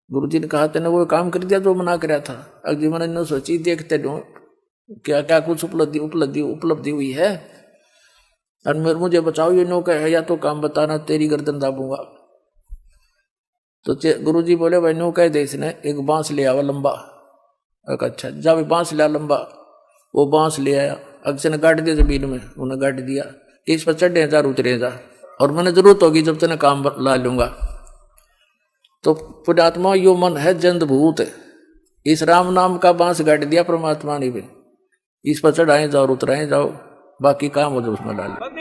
गुरुजी ने कहा तेने वो काम कर दिया जो मना कराया था। अगली मन ने सोची देखते दो क्या क्या कुछ उपलब्धि हुई है, और मुझे बचाओ ये नो है, या तो काम बताना तेरी गर्दन दाबूंगा। तो गुरुजी बोले भाई नो कह दे इसने, एक बांस ले आवा लंबा। अच्छा जा भाई बांस लिया लंबा। वो बांस ले आया, अक्सर ने गाड़ दिया जमीन में, उन्हें गाड़ दिया कि इस पर चढ़े जा उतरे जा, और मैंने जरूरत होगी जब तेने काम ला लूंगा। तो पुण्यात्मा यो मन है जंद भूत, इस राम नाम का बांस गाड़ दिया परमात्मा ने भी, इस पर चढ़ाए जाओ उतराए जाओ, बाकी काम हो जाए उसमें ला लो।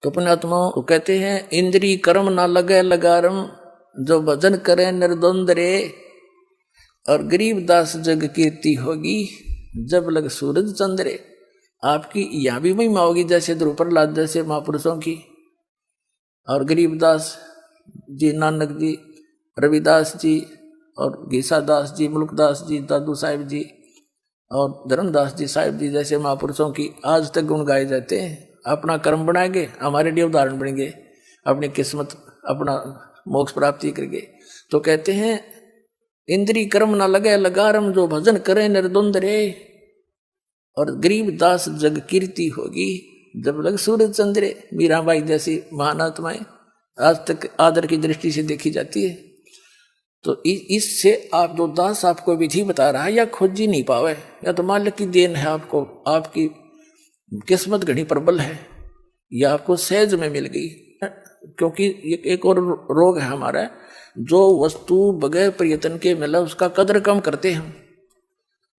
तो पुण्यात्मा कहते हैं इंद्री कर्म ना लगे लगारम, जो भजन करे निर्द्वंद रे, और गरीबदास जग कीर्ति होगी जब लग सूरज चंद्रे। आपकी यहाँ भी महिमा होगी जैसे ध्रुव प्रहलाद जैसे महापुरुषों की, और गरीबदास जी, नानक जी, रविदास जी, और घीसादास जी, मुल्कदास जी, दादू साहिब जी, और धर्मदास जी साहिब जी जैसे महापुरुषों की आज तक गुण गाए जाते हैं। अपना कर्म बनाएंगे, हमारे लिए उदाहरण बनेंगे, अपनी किस्मत अपना मोक्ष प्राप्ति करेंगे। तो कहते हैं इंद्री कर्म ना लगे लगारम, जो भजन करे निर्द्वंद रे, और गरीब दास जग कीर्ति होगी जब लग सूरज चंद्रे। मीराबाई जैसी महान आत्माएं आज तक आदर की दृष्टि से देखी जाती है। तो इससे आप जो दास आपको विधि बता रहा है, या खोज ही नहीं पावे, या तो मालिक की देन है, आपको आपकी किस्मत घनी प्रबल है, या आपको सहज में मिल गई। क्योंकि एक और रोग है हमारा, जो वस्तु बगैर प्रयत्न के मिला उसका कदर कम करते हैं।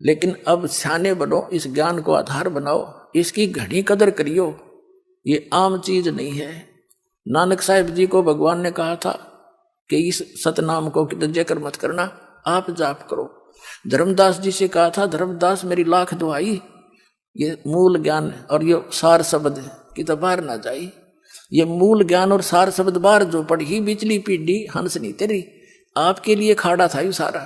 लेकिन अब सियाने बनो, इस ज्ञान को आधार बनाओ, इसकी घनी कदर करियो, ये आम चीज नहीं है। नानक साहिब जी को भगवान ने कहा था कि इस सतनाम को जिक्र मत करना, आप जाप करो। धर्मदास जी से कहा था, धर्मदास मेरी लाख दुआई, ये मूल ज्ञान और ये सार शब्द की तो बाहर ना जाए। ये मूल ज्ञान और सार शब्द बाहर जो पढ़ी, बिजली पीढ़ी हंस नहीं तेरी, आपके लिए खाड़ा था ये सारा।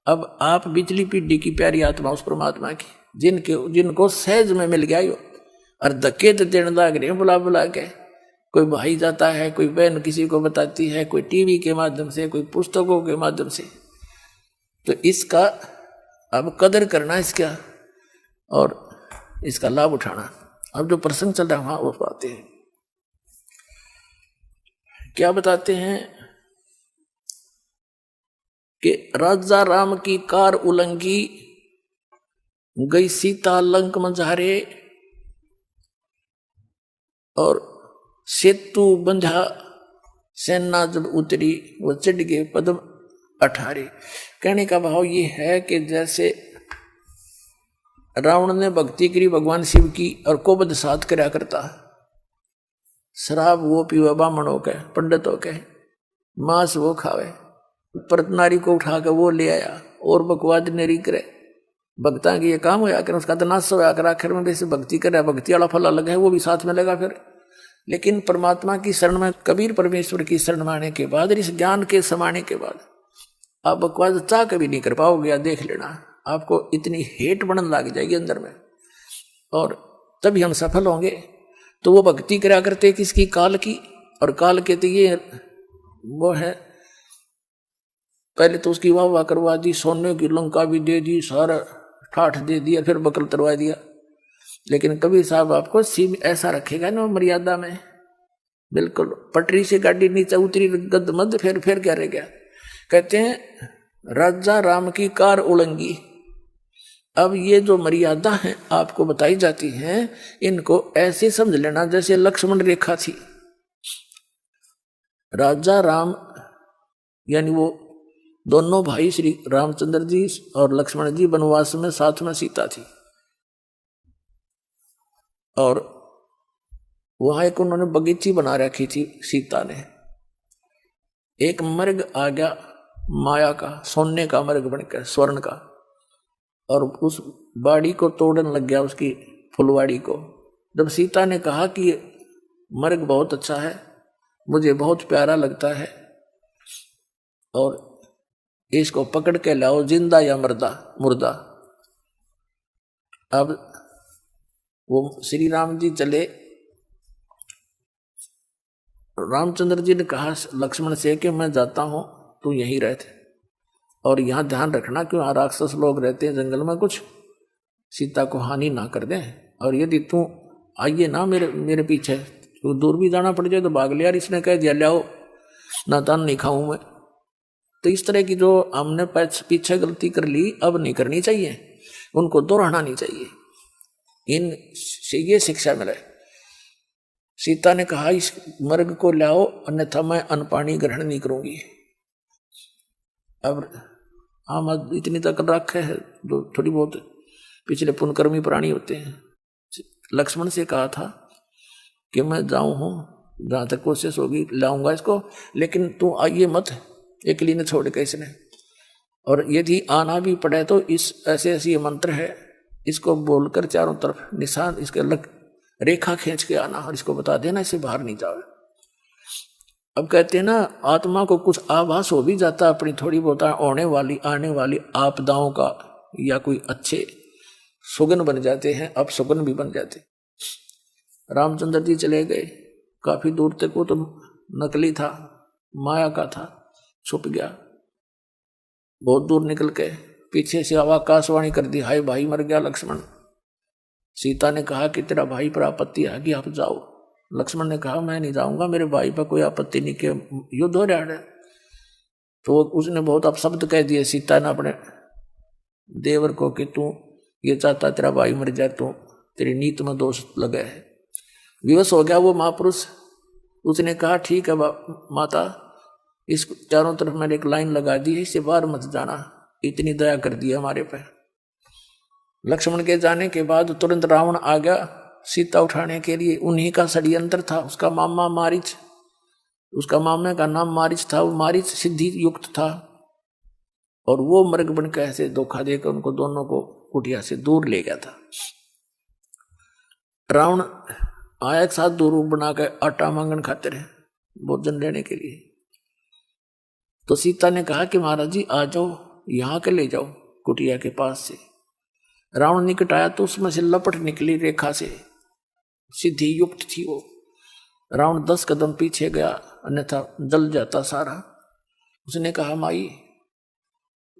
अब आप बिजली पीढ़ी की प्यारी आत्मा उस परमात्मा की, जिनको सहज में मिल गया यो, और धक्के तो देने लग रहे बुला बुला के। कोई भाई जाता है, कोई बहन किसी को बताती है, कोई टीवी के माध्यम से, कोई पुस्तकों के माध्यम से। तो इसका अब कदर करना इसका, और इसका लाभ उठाना। अब जो प्रसंग चल रहा है वहां वो बातें हैं, क्या बताते हैं कि राजा राम की कार उलंघी, गई सीता लंक मझारे, और सेतु बंधा, सेना जब उतरी वो चढ़ गए पद्म 18। कहने का भाव ये है कि जैसे रावण ने भक्ति करी भगवान शिव की और कोबद साथ करया करता, शराब वो पीवे ब्राह्मणों के पंडितों के, मांस वो खावे, पर नारी को उठा के वो ले आया और बकवाद नेरी करे, भक्ता की ये काम होया कर, उसका तो नाश होया कर, आखिर में वैसे भक्ति करे, भक्ति वाला फल अलग है वो भी साथ में लगा फिर। लेकिन परमात्मा की शरण में, कबीर परमेश्वर की शरण में आने के बाद, इस ज्ञान के समाने के बाद आप बकवास चाह कभी नहीं कर पाओगे। देख लेना, आपको इतनी हेट बनने लग जाएगी अंदर में, और तभी हम सफल होंगे। तो वो भक्ति करा करते किसकी? काल की। और काल के तो ये वो है, पहले तो उसकी वाह वाह करवा दी, सोने की लंका भी दे दी, सारा ठाठ दे दिया, फिर बकल तरवा दिया। लेकिन कबीर साहब आपको सीम ऐसा रखेगा ना मर्यादा में, बिल्कुल पटरी से गाड़ी नीचे उतरी गद मद, फिर क्या रह गया? कहते हैं राजा राम की कार उलंगी। अब ये जो मर्यादा है आपको बताई जाती हैं, इनको ऐसे समझ लेना जैसे लक्ष्मण रेखा थी। राजा राम यानी वो दोनों भाई श्री रामचंद्र जी और लक्ष्मण जी वनवास में, साथ में सीता थी, और वहां एक उन्होंने बगीची बना रखी थी सीता ने। एक मर्ग आ गया माया का, सोने का मर्ग बनकर, स्वर्ण का, और उस बाड़ी को तोड़ने लग गया, उसकी फुलवाड़ी को। जब सीता ने कहा कि ये मर्ग बहुत अच्छा है, मुझे बहुत प्यारा लगता है, और इसको पकड़ के लाओ, जिंदा या मुर्दा। अब वो श्री राम जी चले, रामचंद्र जी ने कहा लक्ष्मण से कि मैं जाता हूं, तू यहीं रहते, और यहां ध्यान रखना कि वहां राक्षस लोग रहते हैं जंगल में, कुछ सीता को हानि ना कर दें, और यदि तू आइए ना मेरे पीछे, तो दूर भी जाना पड़ जाए तो भाग लिया। इसने कह दिया लाओ, नातान नहीं खाऊं मैं। तो इस तरह की जो हमने पीछे गलती कर ली, अब नहीं करनी चाहिए, उनको दोहराना नहीं चाहिए। इन से ये शिक्षा मिले। सीता ने कहा इस मर्ग को लाओ, अन्यथा मैं अन्न पानी ग्रहण नहीं करूंगी। अब हम इतनी तक रखे है जो थोड़ी बहुत पिछले पुनकर्मी प्राणी होते हैं। लक्ष्मण से कहा था कि मैं जाऊं हूं, जहां तक कोशिश होगी लाऊंगा इसको, लेकिन तू आइए मत, एकली ने छोड़ के इसने, और यदि आना भी पड़े तो इस ऐसे मंत्र है, इसको बोलकर चारों तरफ निशान इसके रेखा खींच के आना, और इसको बता देना इसे बाहर नहीं जाओ। अब कहते हैं ना, आत्मा को कुछ आभास हो भी जाता अपनी थोड़ी बहुत आने वाली आपदाओं का, या कोई अच्छे सुगन बन जाते हैं, अब सुगन भी बन जाते। रामचंद्र जी चले गए, काफी दूर तक वो तो नकली था, माया का था, छुप गया। बहुत दूर निकल के पीछे से आकाशवाणी कर दी, हाय भाई मर गया लक्ष्मण। सीता ने कहा कि तेरा भाई पर आपत्ति आ गई, आप जाओ। लक्ष्मण ने कहा मैं नहीं जाऊंगा, मेरे भाई पर कोई आपत्ति नहीं, के युद्ध हो रहा है। तो उसने बहुत अपशब्द कह दिए सीता ने अपने देवर को कि तू ये चाहता तेरा भाई मर जाए, तो तेरी नीत में दोष लगा है। विवश हो गया वो महापुरुष। उसने कहा ठीक है माता, इस चारों तरफ मैंने एक लाइन लगा दी है, इससे बाहर मत जाना, इतनी दया कर दी हमारे पे। लक्ष्मण के जाने के बाद तुरंत रावण आ गया सीता उठाने के लिए। उन्हीं का षड्यंत्र था, उसका मामा मारीच, उसका मामा का नाम मारीच था, वो मारीच सिद्धि युक्त था, और वो मृग बन के ऐसे धोखा देकर उनको दोनों को कुटिया से दूर ले गया था। रावण आया एक साथ दो रूप बनाकर आटा मांगन खाते रहे भोजन लेने के लिए। तो सीता ने कहा कि महाराज जी आ जाओ, यहां के ले जाओ कुटिया के पास से। रावण निकट आया तो उसमें से लपट निकली रेखा से, सिद्धि युक्त थी वो। रावण 10 कदम पीछे गया, अन्यथा जल जाता सारा। उसने कहा माई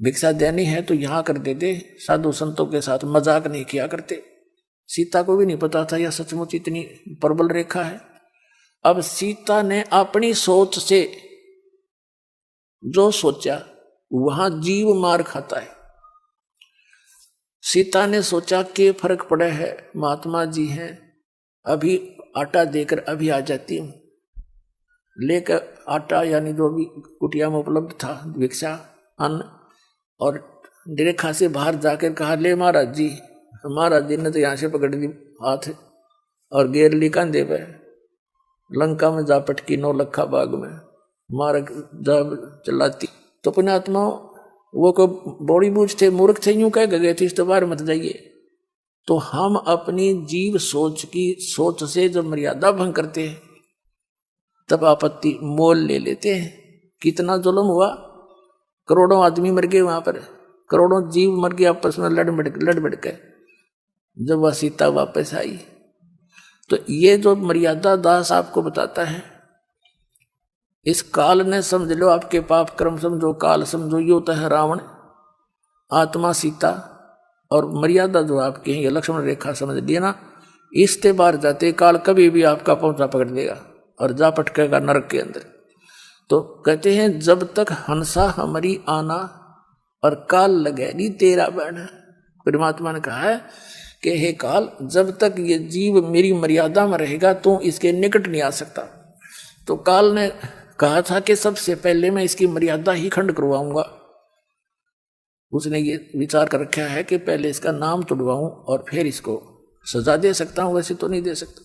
भिक्षा देनी है तो यहां कर दे, साधु संतों के साथ मजाक नहीं किया करते। सीता को भी नहीं पता था यह सचमुच इतनी प्रबल रेखा है। अब सीता ने अपनी सोच से जो सोचा वहां जीव मार खाता है। सीता ने सोचा कि फर्क पड़ा है, महात्मा जी हैं, अभी आटा देकर अभी आ जाती हूं। लेकर आटा यानी जो भी कुटिया में उपलब्ध था भिक्षा अन्न, और रेखा से बाहर जाकर कहा, ले महाराज जी। महाराज जी ने तो यहां से पकड़ ली हाथ और गेर ली कंधे पे। लंका में जा पटकी 9 लखा बाग में मारक जा चलाती। तो पुण्यात्मा वो को बड़ी बूझ थे, मूर्ख थे, यूं कह गए थे इस तो बाहर मत जाइए। तो हम अपनी जीव सोच से जब मर्यादा भंग करते हैं तब आपत्ति मोल ले लेते हैं। कितना जुल्म हुआ, करोड़ों आदमी मर गए वहां पर, करोड़ों जीव मर गए आपस में लड़ बढ़ के। जब वह सीता वापस आई तो ये जो मर्यादा दास आपको बताता है, इस काल ने समझ लो आपके पाप कर्म समझो, काल समझो, यो तो है रावण, आत्मा सीता, और मर्यादा जो आपके हैं ये लक्ष्मण रेखा समझ लिया ना। इससे बाहर जाते काल कभी भी आपका पहुंचा पकड़ देगा और जा पटकेगा नरक के अंदर। तो कहते हैं जब तक हंसा हमारी आना और काल लगे नहीं तेरा बहना। परमात्मा ने कहा है कि हे काल, जब तक ये जीव मेरी मर्यादा में रहेगा तो इसके निकट नहीं आ सकता। तो काल ने कहा था कि सबसे पहले मैं इसकी मर्यादा ही खंड करवाऊंगा। उसने ये विचार कर रखा है कि पहले इसका नाम तोड़वाऊं और फिर इसको सजा दे सकता हूं, वैसे तो नहीं दे सकता।